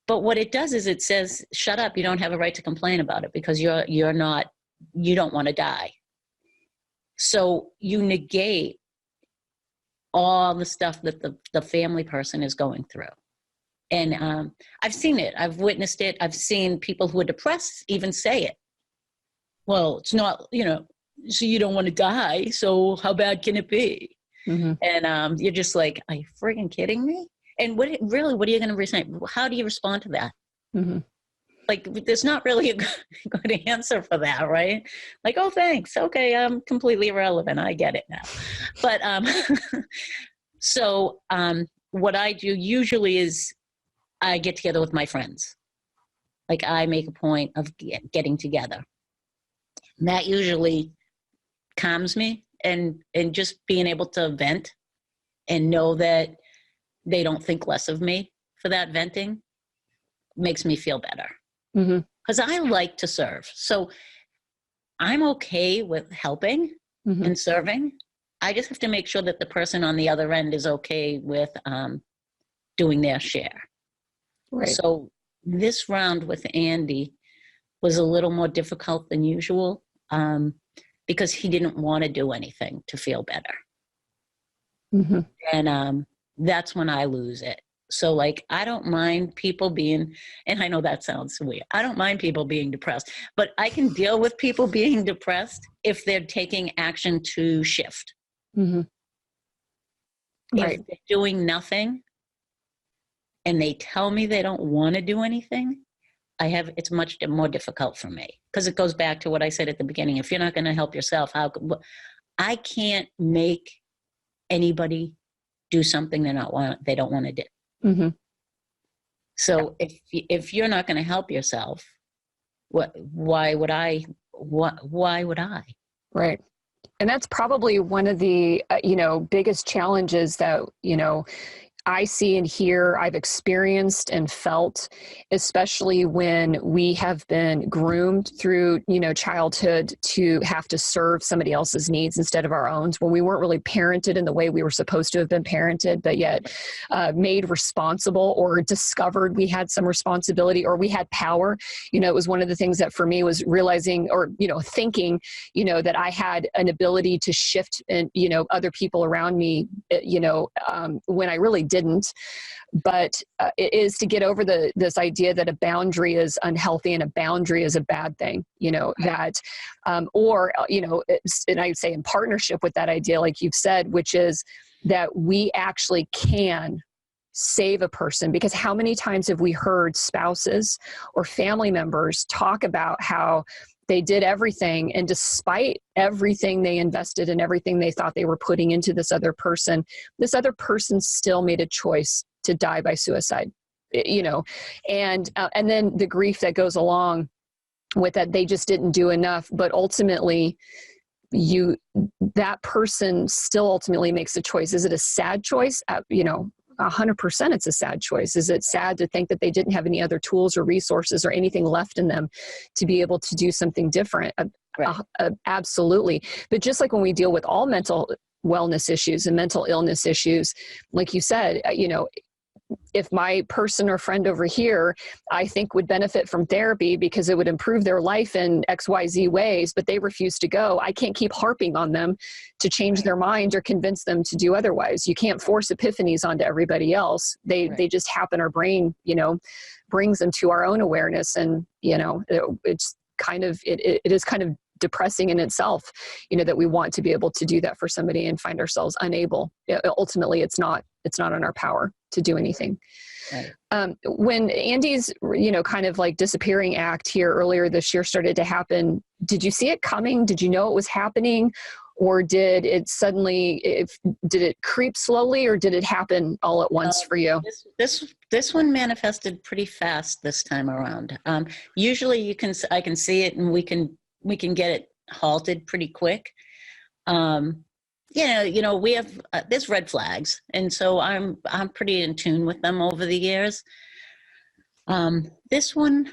D: but what it does is it says, shut up, you don't have a right to complain about it because you don't want to die. So you negate all the stuff that the family person is going through. And I've seen it, I've witnessed it. I've seen people who are depressed even say it. Well, it's not, so you don't want to die, so how bad can it be? Mm-hmm. And you're just like, are you friggin' kidding me? And what are you going to resent? How do you respond to that? Mm-hmm. Like, there's not really a good answer for that, right? Like, oh, thanks. Okay, I'm completely irrelevant. I get it now. But so what I do usually is I get together with my friends. Like, I make a point of getting together. And that usually calms me, and just being able to vent and know that they don't think less of me for that venting makes me feel better. Because I like to serve. So I'm okay with helping and serving. I just have to make sure that the person on the other end is okay with doing their share. Right. So this round with Andy was a little more difficult than usual because he didn't want to do anything to feel better. And that's when I lose it. So like, I don't mind people being, and I know that sounds weird, I don't mind people being depressed, but I can deal with people being depressed if they're taking action to shift. Right. If they're doing nothing and they tell me they don't want to do anything, it's much more difficult for me, because it goes back to what I said at the beginning. If you're not going to help yourself, I can't make anybody do something they don't want to do. So if you're not going to help yourself, why would I?
B: Right. And that's probably one of the, biggest challenges that, I see and hear, I've experienced and felt, especially when we have been groomed through, childhood to have to serve somebody else's needs instead of our own, when we weren't really parented in the way we were supposed to have been parented, but yet made responsible or discovered we had some responsibility or we had power. It was one of the things that for me was realizing or, thinking, that I had an ability to shift and, other people around me, when I really didn't. But it is to get over this idea that a boundary is unhealthy and a boundary is a bad thing, that, and I'd say in partnership with that idea, like you've said, which is that we actually can save a person. Because how many times have we heard spouses or family members talk about how they did everything, and despite everything they invested and everything they thought they were putting into this other person still made a choice to die by suicide, and then the grief that goes along with that, they just didn't do enough. But ultimately, that person still ultimately makes a choice. Is it a sad choice? 100% it's a sad choice. Is it sad to think that they didn't have any other tools or resources or anything left in them to be able to do something different? Absolutely. But just like when we deal with all mental wellness issues and mental illness issues, like you said, if my person or friend over here, I think would benefit from therapy because it would improve their life in XYZ ways, but they refuse to go, I can't keep harping on them to change their mind or convince them to do otherwise. You can't force epiphanies onto everybody else. They just happen. Our brain, brings them to our own awareness. And, it's kind of, it is kind of depressing in itself, that we want to be able to do that for somebody and find ourselves unable. Ultimately, it's not in our power to do anything. Right. When Andy's, kind of like disappearing act here earlier this year started to happen, did you see it coming? Did you know it was happening? or did it did it creep slowly, or did it happen all at once for you?
D: This one manifested pretty fast this time around. Usually I can see it, and we can get it halted pretty quick. We have there's red flags, and so I'm pretty in tune with them over the years. This one,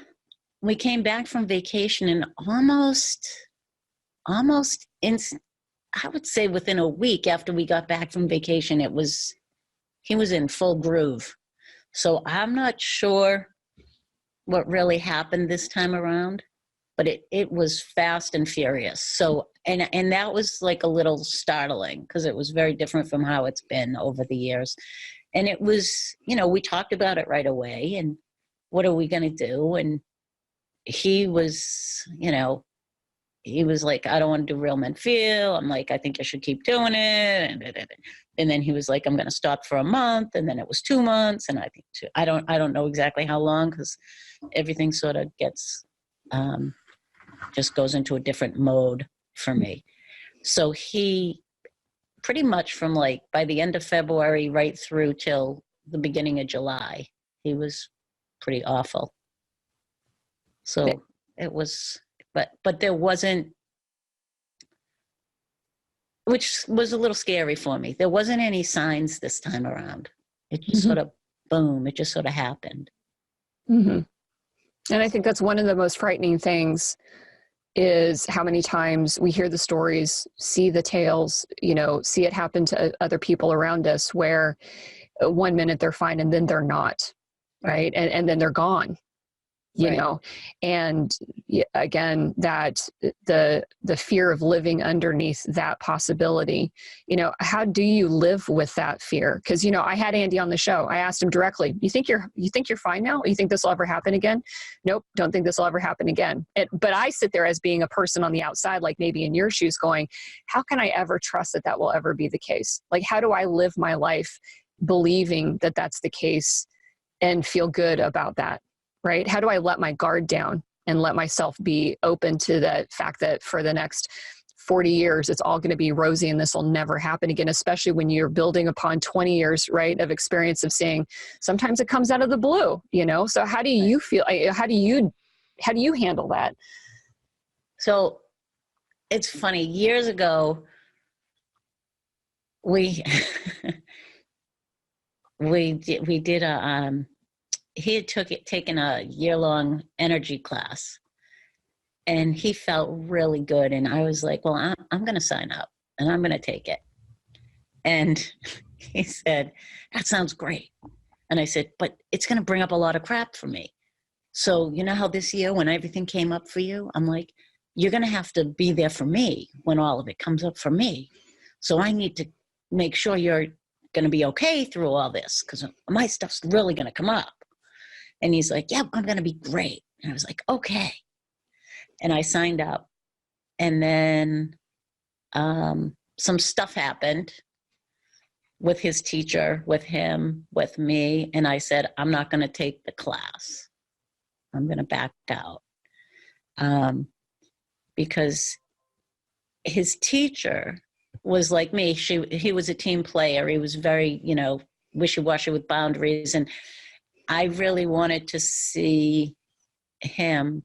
D: we came back from vacation, and almost I would say within a week after we got back from vacation, he was in full groove. So I'm not sure what really happened this time around, but it was fast and furious. So, and that was like a little startling, because it was very different from how it's been over the years. And it was, we talked about it right away, and what are we going to do? And he was, he was like, I don't want to do Real Men Feel. I'm like, I think you should keep doing it. And then he was like, I'm going to stop for a month. And then it was 2 months. And I think I don't know exactly how long, because everything sort of gets, just goes into a different mode for me. So he pretty much from like by the end of February right through till the beginning of July, he was pretty awful. So it was, but there wasn't, which was a little scary for me. There wasn't any signs this time around. It just sort of, boom, it just sort of happened.
B: Mm-hmm. And I think that's one of the most frightening things, is how many times we hear the stories, see the tales, see it happen to other people around us, where 1 minute they're fine and then they're not, right? And then they're gone. And again, that the fear of living underneath that possibility, how do you live with that fear? Because, I had Andy on the show. I asked him directly, you think you're fine now? You think this will ever happen again? Nope. Don't think this will ever happen again. But I sit there as being a person on the outside, like maybe in your shoes, going, how can I ever trust that will ever be the case? Like, how do I live my life believing that that's the case and feel good about that? Right? How do I let my guard down and let myself be open to the fact that for the next 40 years, it's all going to be rosy and this will never happen again, especially when you're building upon 20 years, right, of experience of seeing sometimes it comes out of the blue, So how do you feel? How do you handle that?
D: So it's funny. Years ago, we did a he had taken a year-long energy class, and he felt really good. And I was like, well, I'm going to sign up and I'm going to take it. And he said, that sounds great. And I said, but it's going to bring up a lot of crap for me. So how this year when everything came up for you, I'm like, you're going to have to be there for me when all of it comes up for me. So I need to make sure you're going to be okay through all this, because my stuff's really going to come up. And he's like, yeah, I'm going to be great. And I was like, okay. And I signed up. And then some stuff happened with his teacher, with him, with me. And I said, I'm not going to take the class. I'm going to back out. Because his teacher was like me. He was a team player. He was very, wishy-washy with boundaries. And I really wanted to see him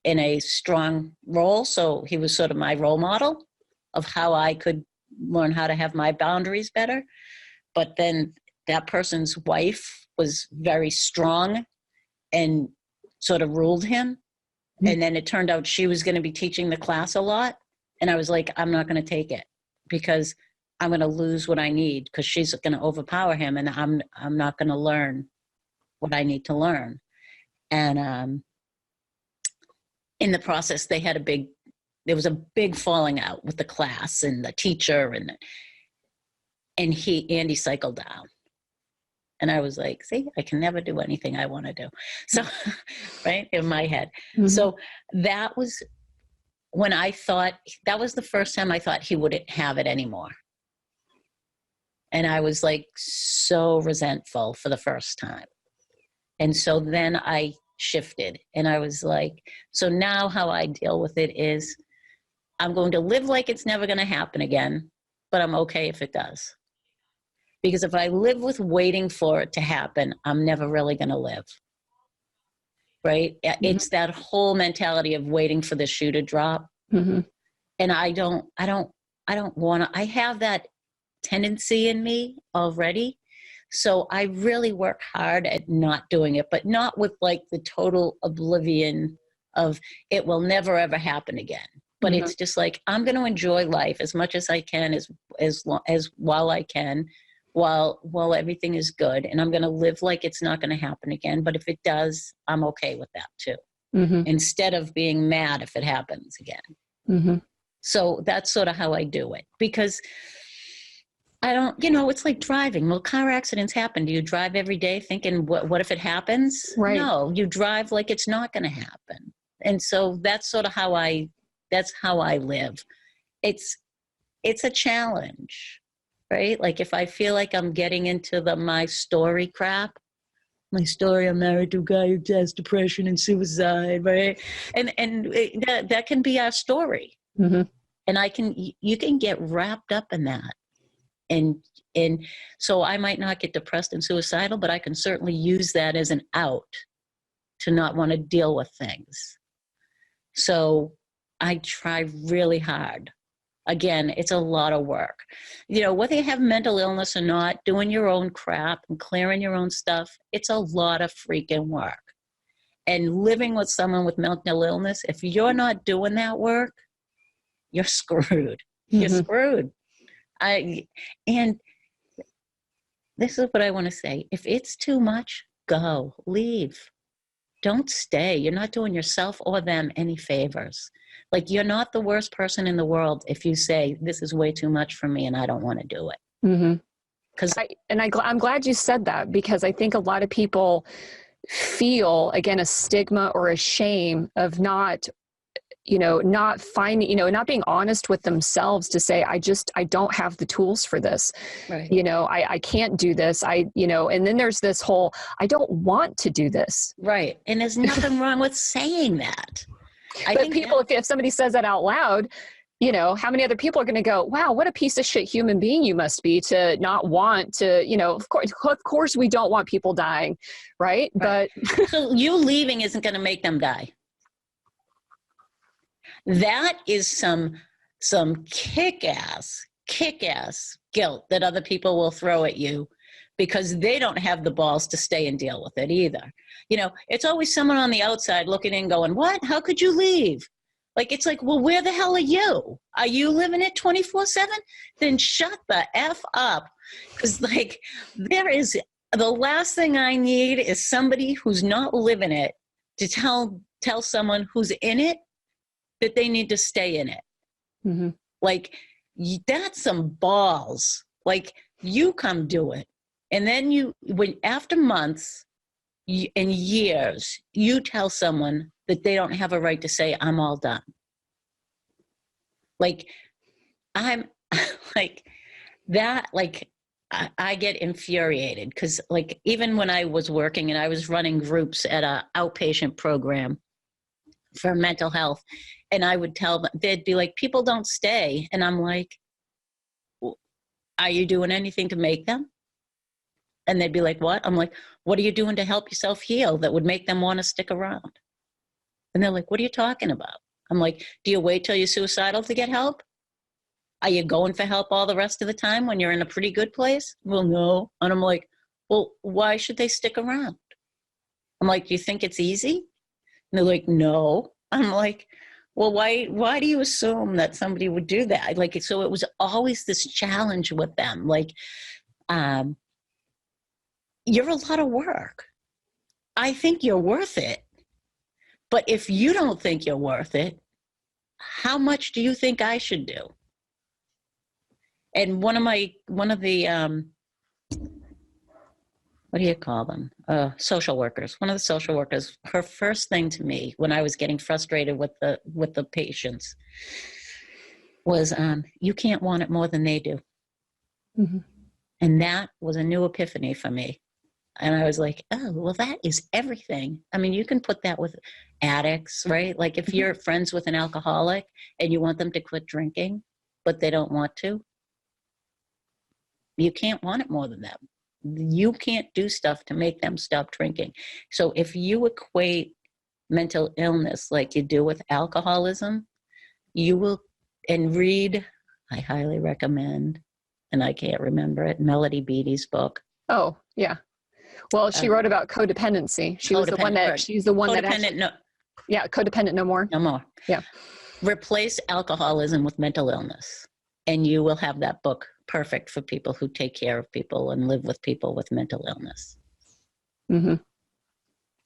D: in a strong role. So he was sort of my role model of how I could learn how to have my boundaries better. But then that person's wife was very strong and sort of ruled him. Mm-hmm. And then it turned out she was going to be teaching the class a lot. And I was like, I'm not going to take it, because I'm going to lose what I need, because she's going to overpower him, and I'm not going to learn what I need to learn. And in the process, there was a big falling out with the class and the teacher, and Andy cycled down. And I was like, see, I can never do anything I want to do. So, right, in my head. Mm-hmm. So that was when I thought, that was the first time I thought he wouldn't have it anymore. And I was like so resentful for the first time. And so then I shifted, and I was like, so now how I deal with it is I'm going to live like it's never going to happen again, but I'm okay if it does. Because if I live with waiting for it to happen, I'm never really going to live. Right? Mm-hmm. It's that whole mentality of waiting for the shoe to drop.
B: Mm-hmm.
D: And I don't want to, I have that tendency in me already. So I really work hard at not doing it, but not with like the total oblivion of it will never ever happen again. But mm-hmm. It's just like, I'm going to enjoy life as much as I can, as while I can, while everything is good. And I'm going to live like it's not going to happen again. But if it does, I'm okay with that too. Mm-hmm. Instead of being mad if it happens again. Mm-hmm. So that's sort of how I do it, because I don't, it's like driving. Well, car accidents happen. Do you drive every day thinking, what if it happens?
B: Right.
D: No, you drive like it's not going to happen. And so that's sort of how I live. It's a challenge, right? Like if I feel like I'm getting into my story crap, my story, I'm married to a guy who has depression and suicide, right? And that can be our story. Mm-hmm. And you can get wrapped up in that. And so I might not get depressed and suicidal, but I can certainly use that as an out to not want to deal with things. So I try really hard. Again, it's a lot of work. Whether you have mental illness or not, doing your own crap and clearing your own stuff, it's a lot of freaking work. And living with someone with mental illness, if you're not doing that work, you're screwed. Mm-hmm. You're screwed. And this is what I want to say. If it's too much, go, leave. Don't stay. You're not doing yourself or them any favors. Like, you're not the worst person in the world if you say, this is way too much for me and I don't want to do it. Mm-hmm.
B: I'm glad you said that, because I think a lot of people feel, again, a stigma or a shame of not finding, not being honest with themselves to say, I don't have the tools for this. Right. I can't do this. And then there's this whole, I don't want to do this.
D: Right. And there's nothing wrong with saying that.
B: But people, if somebody says that out loud, how many other people are going to go, wow, what a piece of shit human being you must be to not want to, of course we don't want people dying. Right. But
D: so you leaving isn't going to make them die. That is some kick-ass guilt that other people will throw at you because they don't have the balls to stay and deal with it either. It's always someone on the outside looking in going, what? How could you leave? Like, it's like, well, where the hell are you? Are you living it 24/7? Then shut the F up. Because, like, the last thing I need is somebody who's not living it to tell someone who's in it that they need to stay in it. Mm-hmm. Like, that's some balls. Like, you come do it. And then after months and years, you tell someone that they don't have a right to say, I'm all done. Like, I'm like that, like, I get infuriated because, like, even when I was working and I was running groups at an outpatient program for mental health, and I would tell them, they'd be like, people don't stay. And I'm like, are you doing anything to make them? And they'd be like, what? I'm like, what are you doing to help yourself heal that would make them want to stick around? And they're like, what are you talking about? I'm like, do you wait till you're suicidal to get help? Are you going for help all the rest of the time when you're in a pretty good place? Well, no. And I'm like, well, why should they stick around? I'm like, do you think it's easy? And they're like, no. I'm like, well, why do you assume that somebody would do that? Like, so it was always this challenge with them. Like, you're a lot of work. I think you're worth it. But if you don't think you're worth it, how much do you think I should do? And one of the what do you call them? Social workers. One of the social workers, her first thing to me when I was getting frustrated with the patients was, you can't want it more than they do. Mm-hmm. And that was a new epiphany for me. And I was like, oh, well, that is everything. I mean, you can put that with addicts, right? Like if you're friends with an alcoholic and you want them to quit drinking, but they don't want to, you can't want it more than them. You can't do stuff to make them stop drinking. So if you equate mental illness like you do with alcoholism, you will, and read, I highly recommend, and I can't remember it, Melody Beattie's book.
B: Oh, yeah. Well, she wrote about codependency. She's the one that actually, codependent no more.
D: No more.
B: Yeah.
D: Replace alcoholism with mental illness, and you will have that book perfect for people who take care of people and live with people with mental illness.
B: Mm-hmm.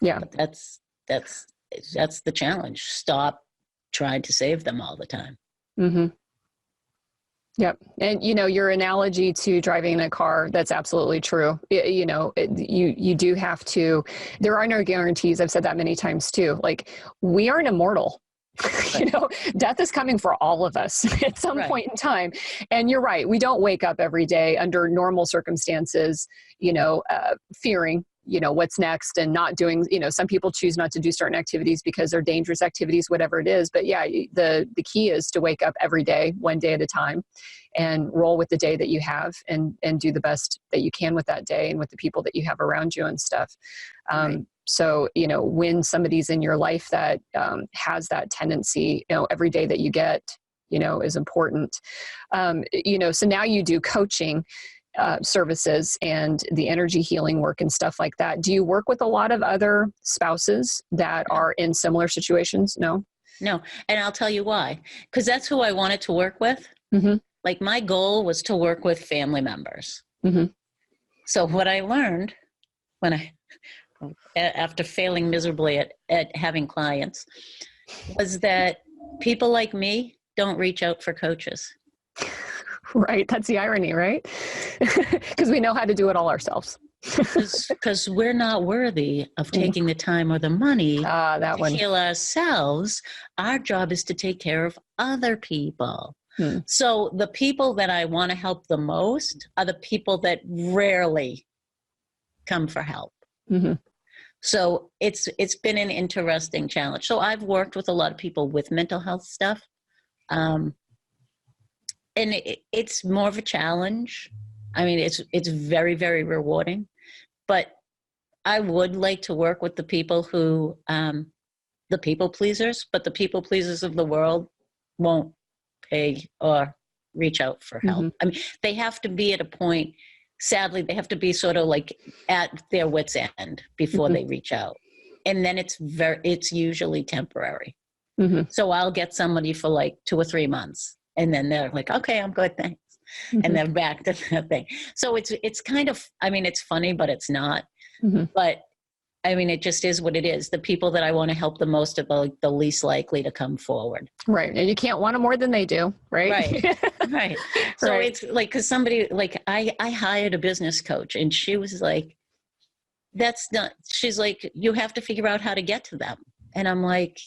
B: Yeah.
D: But that's the challenge. Stop trying to save them all the time.
B: Mm-hmm. Yep. And, your analogy to driving in a car, that's absolutely true. You do have to, there are no guarantees. I've said that many times too. Like, we aren't immortal. Death is coming for all of us at some point in time. And you're right. We don't wake up every day under normal circumstances, fearing, what's next and not doing, some people choose not to do certain activities because they're dangerous activities, whatever it is. But yeah, the key is to wake up every day, one day at a time, and roll with the day that you have and do the best that you can with that day and with the people that you have around you and stuff. Right. So, when somebody's in your life that has that tendency, every day that you get, is important. So now you do coaching services and the energy healing work and stuff like that. Do you work with a lot of other spouses that are in similar situations? No?
D: No. And I'll tell you why. Because that's who I wanted to work with.
B: Mm-hmm.
D: Like my goal was to work with family members.
B: Mm-hmm.
D: So what I learned after failing miserably at having clients was that people like me don't reach out for coaches.
B: Right. That's the irony, right? Because we know how to do it all ourselves.
D: Because we're not worthy of taking the time or the money to heal ourselves. Our job is to take care of other people. So the people that I want to help the most are the people that rarely come for help.
B: Mm-hmm.
D: So it's been an interesting challenge. So I've worked with a lot of people with mental health stuff. And it's more of a challenge. I mean, it's very, very rewarding. But I would like to work with the people who, the people pleasers, but the people pleasers of the world won't pay or reach out for help.
B: Mm-hmm.
D: I mean, they have to be at a point, sadly, they have to be sort of like at their wit's end before they reach out. And then it's usually temporary.
B: Mm-hmm.
D: So I'll get somebody for like 2 or 3 months. And then they're like, okay, I'm good, thanks.
B: Mm-hmm.
D: And they're back to that thing. So it's kind of, I mean, it's funny, but it's not.
B: Mm-hmm.
D: But I mean, it just is what it is. The people that I want to help the most are the least likely to come forward.
B: Right. And you can't want them more than they do, right?
D: Right. Right. So
B: Right.
D: it's like, because somebody, like I hired a business coach and she was like, she's like, you have to figure out how to get to them. And I'm like,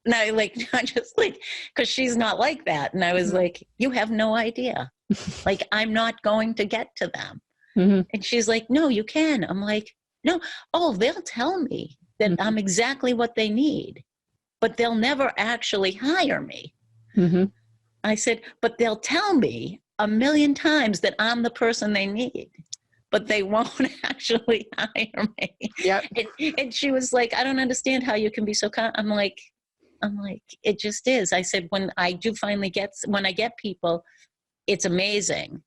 D: no, like, not just like, because she's not like that. And I was like, you have no idea. Like, I'm not going to get to them.
B: Mm-hmm.
D: And she's like, no, you can. I'm like, no. Oh, they'll tell me that I'm exactly what they need, but they'll never actually hire me.
B: Mm-hmm.
D: I said, but they'll tell me 1,000,000 times that I'm the person they need, but they won't actually hire me.
B: Yep.
D: And she was like, I don't understand how you can be so I'm like, it just is. I said, when I get people, it's amazing.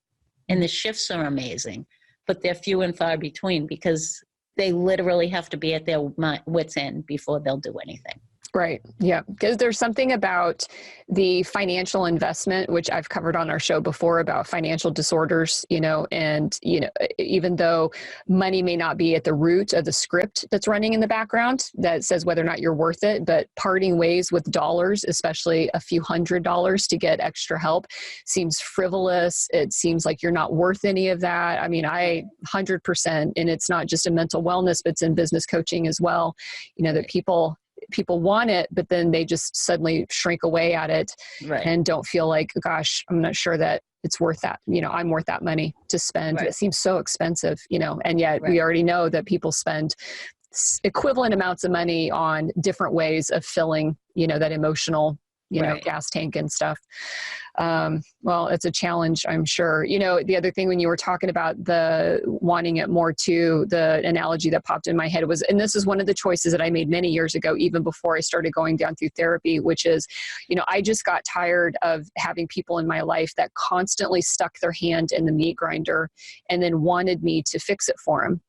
D: And the shifts are amazing, but they're few and far between because they literally have to be at their wit's end before they'll do anything.
B: Right. Yeah. Because there's something about the financial investment, which I've covered on our show before about financial disorders, and, even though money may not be at the root of the script that's running in the background that says whether or not you're worth it, but parting ways with dollars, especially a few $100s to get extra help, seems frivolous. It seems like you're not worth any of that. I mean, 100%, and it's not just in mental wellness, but it's in business coaching as well, that people people want it, but then they just suddenly shrink away at it and don't feel like, gosh, I'm not sure that it's worth that. I'm worth that money to spend. It seems so expensive, and yet we already know that people spend equivalent amounts of money on different ways of filling, that emotional, gas tank and stuff. Well, it's a challenge, I'm sure. The other thing when you were talking about the wanting it more too, the analogy that popped in my head was, and this is one of the choices that I made many years ago, even before I started going down through therapy, which is, I just got tired of having people in my life that constantly stuck their hand in the meat grinder and then wanted me to fix it for them.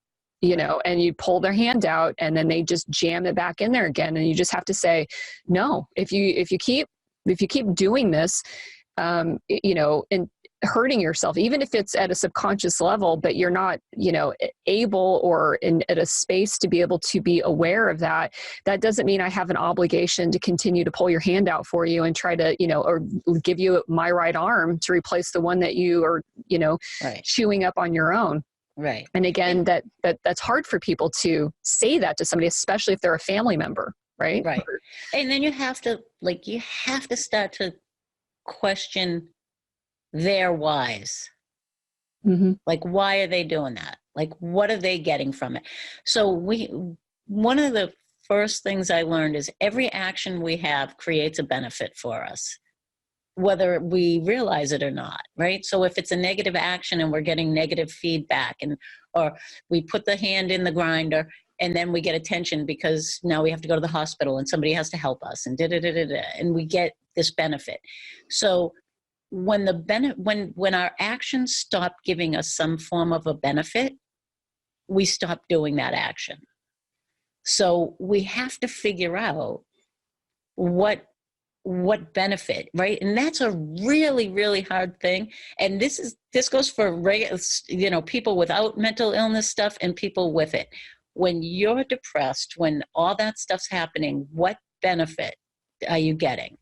B: And you pull their hand out and then they just jam it back in there again. And you just have to say, no, if you keep doing this, and hurting yourself, even if it's at a subconscious level, but you're not, able or at a space to be able to be aware of that, that doesn't mean I have an obligation to continue to pull your hand out for you and try to, or give you my right arm to replace the one that you are, chewing up on your own.
D: Right.
B: And again, that's hard for people to say that to somebody, especially if they're a family member. Right.
D: Right. And then you have to start to question their whys.
B: Mm-hmm.
D: Like, why are they doing that? Like, what are they getting from it? So one of the first things I learned is every action we have creates a benefit for us, whether we realize it or not, right? So if it's a negative action and we're getting negative feedback, or we put the hand in the grinder and then we get attention because now we have to go to the hospital and somebody has to help us and and we get this benefit. So when our actions stop giving us some form of a benefit, we stop doing that action. So we have to figure out what benefit, right? And that's a really, really hard thing. And this goes for people without mental illness stuff and people with it. When you're depressed, when all that stuff's happening, what benefit are you getting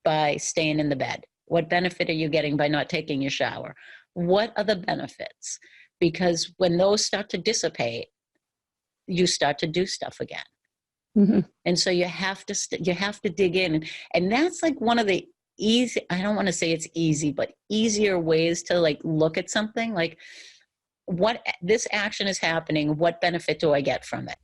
D: by staying in the bed? What benefit are you getting by not taking your shower? What are the benefits? Because when those start to dissipate, you start to do stuff again.
B: Mm-hmm.
D: And so you have to dig in, and that's like one of the easy, I don't want to say it's easy, but easier ways to like look at something like, what this action is happening, what benefit do I get from it?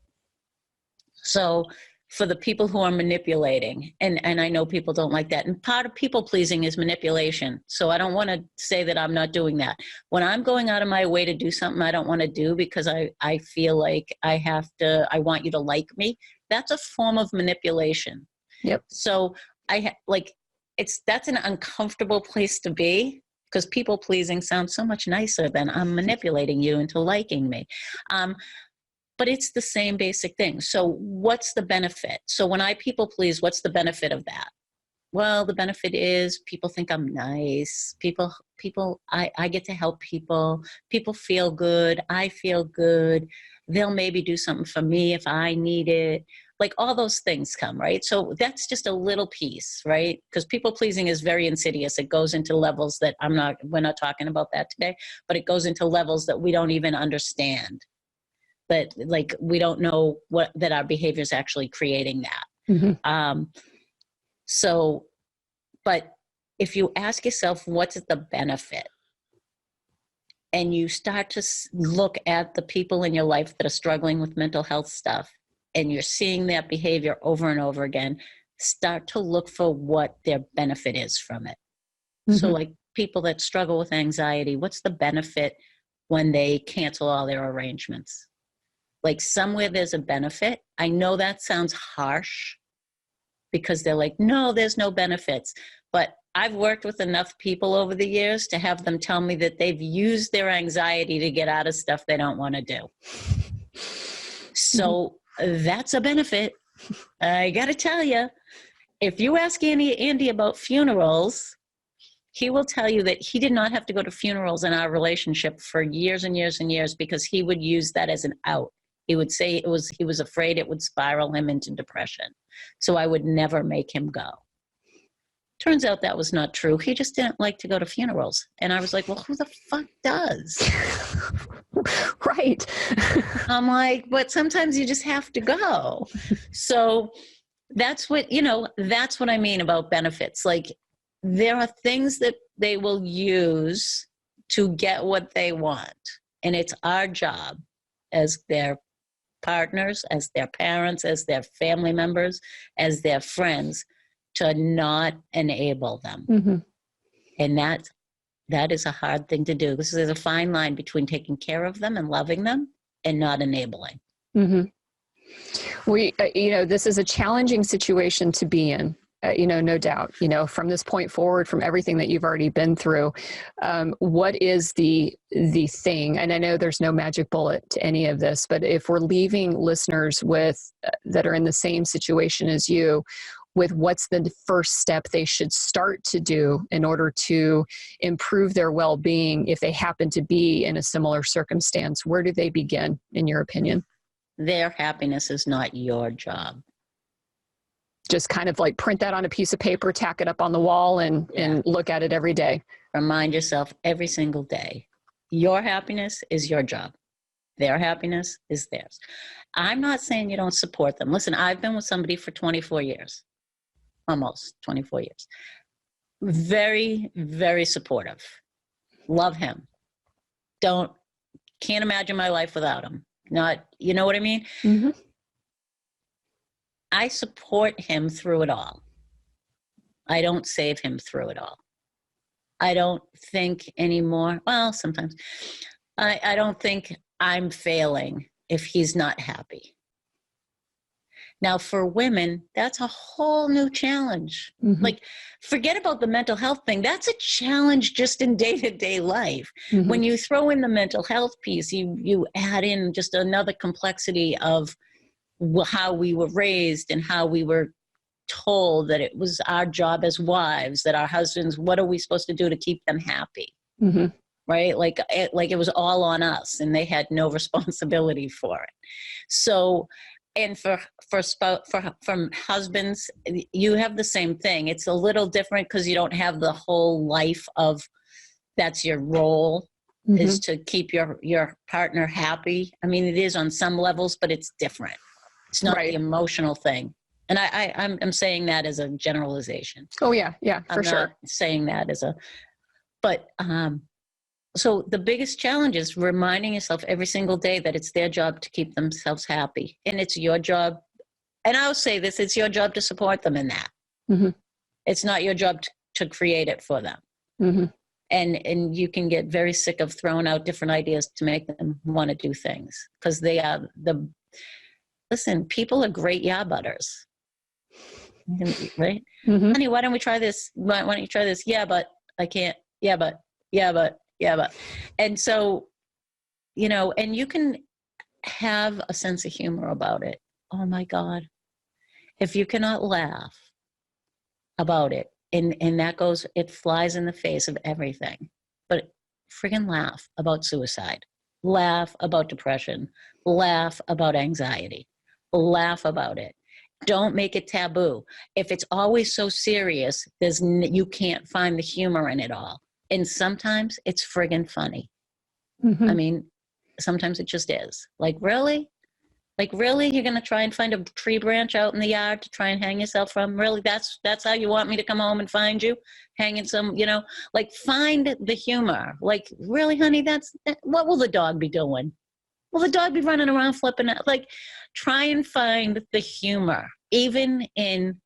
D: So for the people who are manipulating, and I know people don't like that, and part of people pleasing is manipulation. So I don't want to say that I'm not doing that. When I'm going out of my way to do something I don't want to do because I feel like I want you to like me, that's a form of manipulation.
B: Yep.
D: So that's an uncomfortable place to be, because people pleasing sounds so much nicer than I'm manipulating you into liking me. But it's the same basic thing. So what's the benefit? So when I people please, what's the benefit of that? Well, the benefit is people think I'm nice. I get to help people. People feel good. I feel good. They'll maybe do something for me if I need it. Like all those things come, right? So that's just a little piece, right? Because people pleasing is very insidious. It goes into levels that we're not talking about that today, but it goes into levels that we don't even understand. That like, we don't know that our behavior is actually creating that.
B: Mm-hmm.
D: But if you ask yourself, what's the benefit? And you start to look at the people in your life that are struggling with mental health stuff, and you're seeing that behavior over and over again, start to look for what their benefit is from it. Mm-hmm. So like people that struggle with anxiety, what's the benefit when they cancel all their arrangements? Like somewhere there's a benefit. I know that sounds harsh because they're like, no, there's no benefits. But I've worked with enough people over the years to have them tell me that they've used their anxiety to get out of stuff they don't want to do. So that's a benefit. I got to tell you, if you ask Andy about funerals, he will tell you that he did not have to go to funerals in our relationship for years and years and years because he would use that as an out. He would say he was afraid it would spiral him into depression. So I would never make him go. Turns out that was not true. He just didn't like to go to funerals. And I was like, well, who the fuck does?
B: Right.
D: I'm like, but sometimes you just have to go. So that's what, that's what I mean about benefits. Like, there are things that they will use to get what they want. And it's our job as their partners, as their parents, as their family members, as their friends, to not enable them.
B: Mm-hmm.
D: And that is a hard thing to do. This is a fine line between taking care of them and loving them and not enabling.
B: Mm-hmm. This is a challenging situation to be in. No doubt, from this point forward, from everything that you've already been through, what is the thing? And I know there's no magic bullet to any of this, but if we're leaving listeners that are in the same situation as you, with what's the first step they should start to do in order to improve their well-being if they happen to be in a similar circumstance, where do they begin, in your opinion?
D: Their happiness is not your job.
B: Just kind of like print that on a piece of paper, tack it up on the wall, and look at it every day.
D: Remind yourself every single day, your happiness is your job. Their happiness is theirs. I'm not saying you don't support them. Listen, I've been with somebody for 24 years, almost 24 years. Very, very supportive. Love him. Can't imagine my life without him. Not, you know what I mean?
B: Mm-hmm.
D: I support him through it all. I don't save him through it all. I don't think anymore. Well, sometimes I don't think I'm failing if he's not happy. Now, for women, that's a whole new challenge.
B: Mm-hmm.
D: Like, forget about the mental health thing. That's a challenge just in day-to-day life.
B: Mm-hmm.
D: When you throw in the mental health piece, you add in just another complexity of how we were raised and how we were told that it was our job as wives, that our husbands, what are we supposed to do to keep them happy?
B: Mm-hmm.
D: Right? Like it was all on us and they had no responsibility for it. So, and from husbands, you have the same thing. It's a little different because you don't have the whole life of that's your role. Mm-hmm. Is to keep your partner happy. I mean, it is on some levels, but it's different. It's not the emotional thing. And I'm saying that as a generalization.
B: Oh, yeah, for sure.
D: I'm not saying that but so the biggest challenge is reminding yourself every single day that it's their job to keep themselves happy. And it's your job. And I'll say this, it's your job to support them in that.
B: Mm-hmm. It's
D: not your job to create it for them.
B: Mm-hmm.
D: And you can get very sick of throwing out different ideas to make them want to do things because they are listen, people are great butters, right? Mm-hmm. Honey, why don't we try this? Why don't you try this? Yeah, but I can't. Yeah, but. And so, and you can have a sense of humor about it. Oh my God. If you cannot laugh about it, and that goes, it flies in the face of everything, but friggin' laugh about suicide, laugh about depression, laugh about anxiety, laugh about it. Don't make it taboo. If it's always so serious, you can't find the humor in it all. And sometimes it's friggin' funny. Mm-hmm. I mean, sometimes it just is. Like, really? Like, really? You're going to try and find a tree branch out in the yard to try and hang yourself from? Really? That's how you want me to come home and find you? Hanging some, like, find the humor. Like, really, honey, what will the dog be doing? Will the dog be running around flipping out? Like, try and find the humor, even in,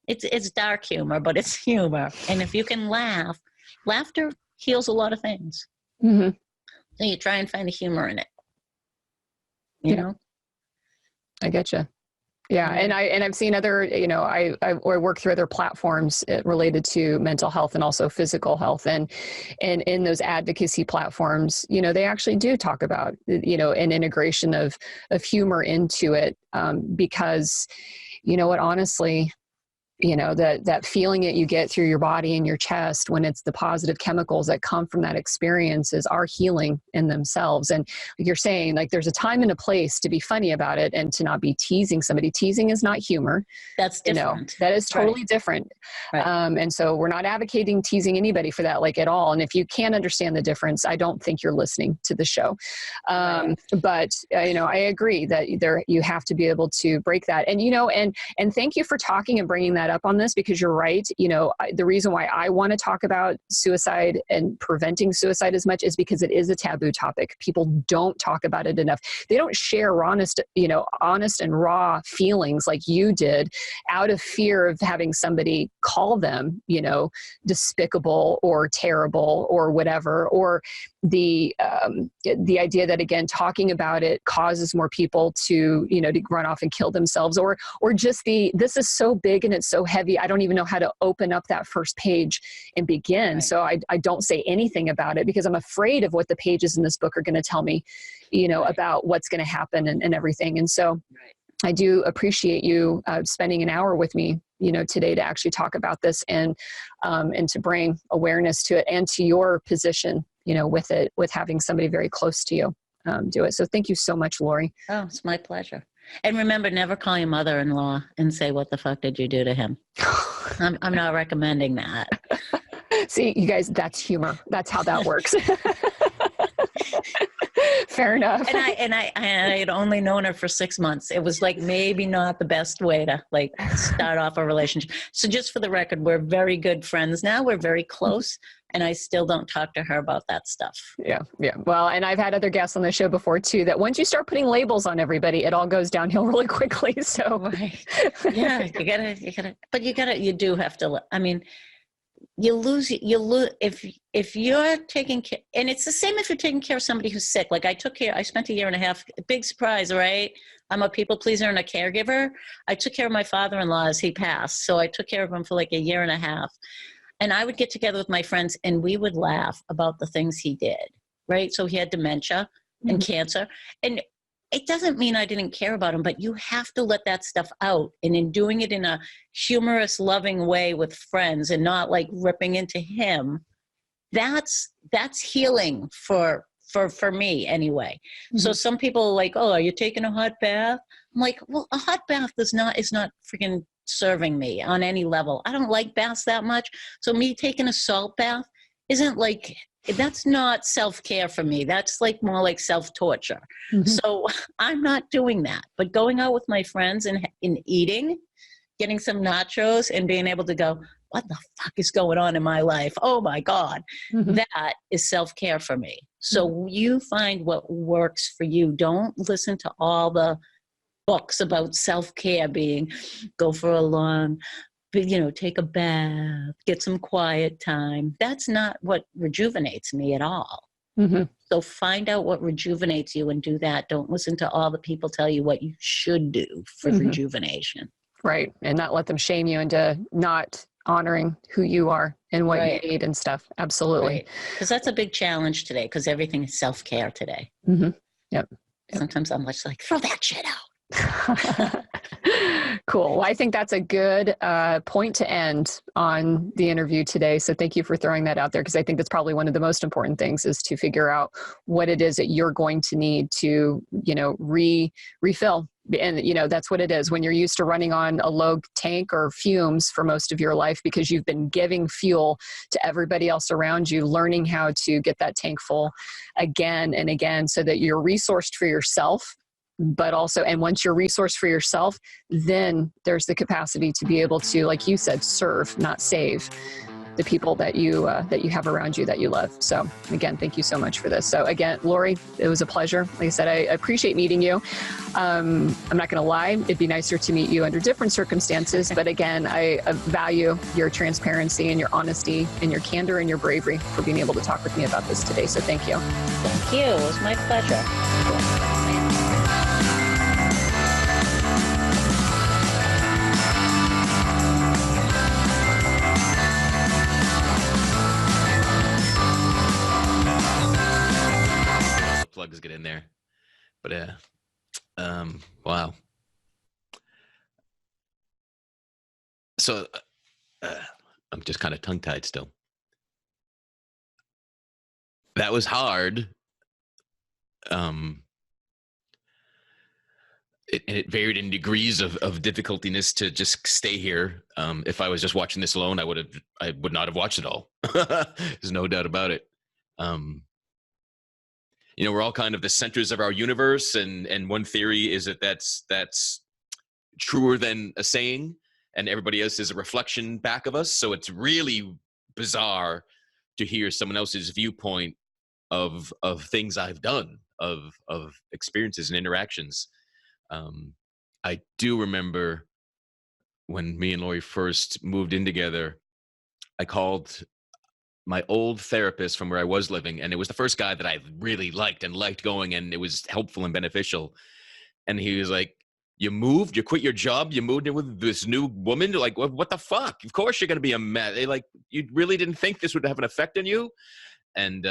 D: it's dark humor, but it's humor. And if you can laugh, laughter heals a lot of things. Mm-hmm. So you try and find the humor in it. You know?
B: I get you. Yeah. And I've seen other, I work through other platforms related to mental health and also physical health. And in those advocacy platforms, they actually do talk about, an integration of humor into it. Because, honestly, that feeling that you get through your body and your chest when it's the positive chemicals that come from that experiences are healing in themselves. And like you're saying, like there's a time and a place to be funny about it and to not be teasing somebody. Teasing is not humor.
D: That's different.
B: That is totally different.
D: Right.
B: And so we're not advocating teasing anybody for that, like at all. And if you can't understand the difference, I don't think you're listening to the show. But I agree that you have to be able to break that. And, and thank you for talking and bringing that up on this, because you're right. The reason why I want to talk about suicide and preventing suicide as much is because it is a taboo topic. People don't talk about it enough. They don't share honest and raw feelings like you did, out of fear of having somebody call them, despicable or terrible or whatever, or the idea that, again, talking about it causes more people to run off and kill themselves, or just this is so big and it's so heavy, I don't even know how to open up that first page and begin. Right. So I don't say anything about it because I'm afraid of what the pages in this book are going to tell me, about what's going to happen and everything. And so I do appreciate you spending an hour with me, today to actually talk about this and to bring awareness to it and to your position, with having somebody very close to you do it. So thank you so much, Lori.
D: Oh, it's my pleasure. And remember, never call your mother-in-law and say, "What the fuck did you do to him?" I'm not recommending that.
B: See, you guys, that's humor. That's how that works. Fair enough.
D: And I had only known her for 6 months. It was like maybe not the best way to start off a relationship. So just for the record, we're very good friends now. We're very close. And I still don't talk to her about that stuff. Yeah.
B: Well, and I've had other guests on the show before too, that once you start putting labels on everybody, it all goes downhill really quickly. So
D: right. Yeah, you do have to, you lose if you're taking care, and it's the same if you're taking care of somebody who's sick. Like I spent a year and a half, big surprise, right? I'm a people pleaser and a caregiver. I took care of my father-in-law as he passed. So I took care of him for like a year and a half. And I would get together with my friends and we would laugh about the things he did, right? So he had dementia and cancer. And it doesn't mean I didn't care about him, but you have to let that stuff out. And in doing it in a humorous, loving way with friends and not like ripping into him, that's healing for me anyway. Mm-hmm. So some people are like, "Oh, are you taking a hot bath?" I'm like, well, a hot bath is not freaking serving me on any level. I don't like baths that much. So me taking a salt bath isn't like, that's not self-care for me. That's like more like self-torture. Mm-hmm. So I'm not doing that. But going out with my friends and eating, getting some nachos and being able to go, what the fuck is going on in my life? Oh my God. Mm-hmm. That is self-care for me. So you find what works for you. Don't listen to all the books about self-care being go for a long, take a bath, get some quiet time. That's not what rejuvenates me at all. Mm-hmm. So find out what rejuvenates you and do that. Don't listen to all the people tell you what you should do for rejuvenation.
B: Right. And not let them shame you into not honoring who you are and what you need and stuff. Absolutely.
D: Because that's a big challenge today, because everything is self-care today.
B: Mm-hmm. Yep.
D: Sometimes I'm just like, throw that shit out.
B: Cool. Well, I think that's a good point to end on the interview today. So thank you for throwing that out there, because I think that's probably one of the most important things is to figure out what it is that you're going to need to, refill. And, that's what it is when you're used to running on a low tank or fumes for most of your life because you've been giving fuel to everybody else around you, learning how to get that tank full again and again so that you're resourced for yourself. But also, and once you're resourced for yourself, then there's the capacity to be able to, like you said, serve, not save the people that you have around you that you love. So again, thank you so much for this. So again, Lori, it was a pleasure. Like I said, I appreciate meeting you. I'm not going to lie. It'd be nicer to meet you under different circumstances. But again, I value your transparency and your honesty and your candor and your bravery for being able to talk with me about this today. So thank you.
D: Thank you. It was my pleasure.
A: Plugs get in there, but wow. So I'm just kind of tongue-tied still. That was hard. It varied in degrees of difficultiness to just stay here. If I was just watching this alone, I would not have watched it all. There's no doubt about it. We're all kind of the centers of our universe, and one theory is that that's truer than a saying, and everybody else is a reflection back of us. So it's really bizarre to hear someone else's viewpoint of things I've done, of experiences and interactions. I do remember when me and Lori first moved in together, I called my old therapist from where I was living, and it was the first guy that I really liked going, and it was helpful and beneficial. And he was like, you quit your job, you moved in with this new woman? Like, what the fuck? Of course you're going to be a mess. Like, you really didn't think this would have an effect on you? And,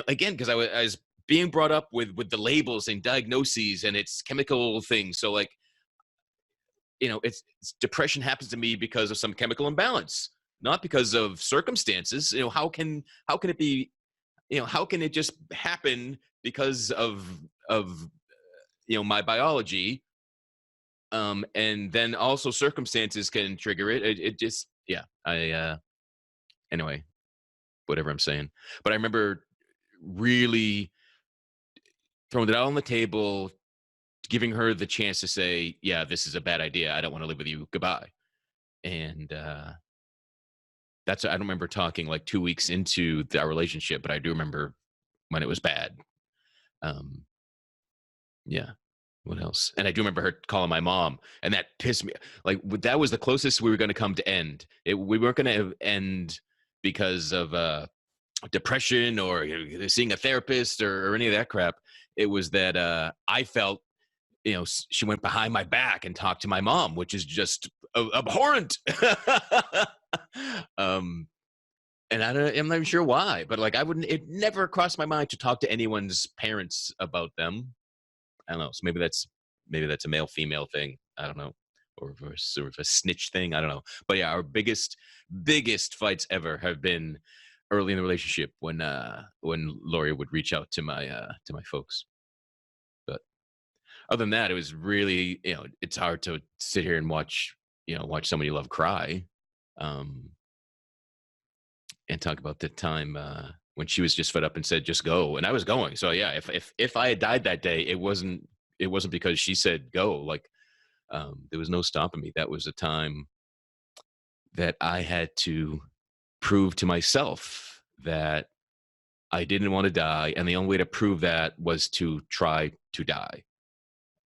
A: again, because I was being brought up with the labels and diagnoses and it's chemical things. So like, it's depression happens to me because of some chemical imbalance, not because of circumstances. How can it be, how can it just happen because of my biology? And then also circumstances can trigger it. It just, anyway, whatever I'm saying. But I remember really throwing it out on the table, giving her the chance to say, yeah, this is a bad idea. I don't want to live with you. Goodbye. And I don't remember talking like 2 weeks into our relationship, but I do remember when it was bad. What else? And I do remember her calling my mom, and that pissed me. Like, that was the closest we were going to come to end. We weren't going to end because of depression or seeing a therapist or any of that crap. It was that I felt, she went behind my back and talked to my mom, which is just abhorrent. And I'm not even sure why, but like, it never crossed my mind to talk to anyone's parents about them. I don't know. So maybe that's a male female thing. I don't know, or sort of a snitch thing. I don't know. But yeah, our biggest fights ever have been early in the relationship when Lori would reach out to my folks. But other than that, it was really, it's hard to sit here and watch somebody you love cry, and talk about the time when she was just fed up and said, just go. And I was going. So yeah, if I had died that day, it wasn't because she said go. Like, there was no stopping me. That was a time that I had to prove to myself that I didn't want to die. And the only way to prove that was to try to die.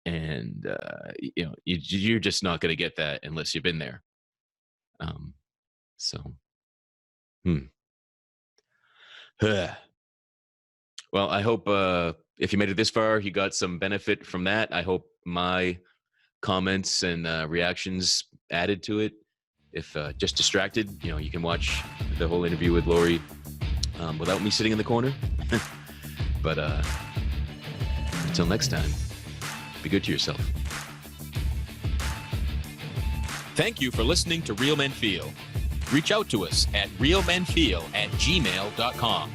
A: And, you're just not going to get that unless you've been there. Well, I hope if you made it this far, you got some benefit from that. I hope my comments and reactions added to it. If just distracted, you can watch the whole interview with Lori without me sitting in the corner. But until next time, be good to yourself. Thank you for listening to Real Men Feel. Reach out to us at realmenfeel@gmail.com.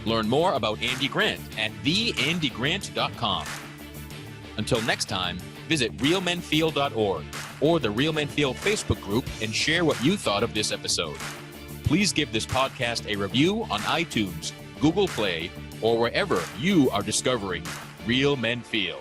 A: Learn more about Andy Grant at theandygrant.com. Until next time, visit realmenfeel.org or the Real Men Feel Facebook group and share what you thought of this episode. Please give this podcast a review on iTunes, Google Play, or wherever you are discovering Real Men Feel.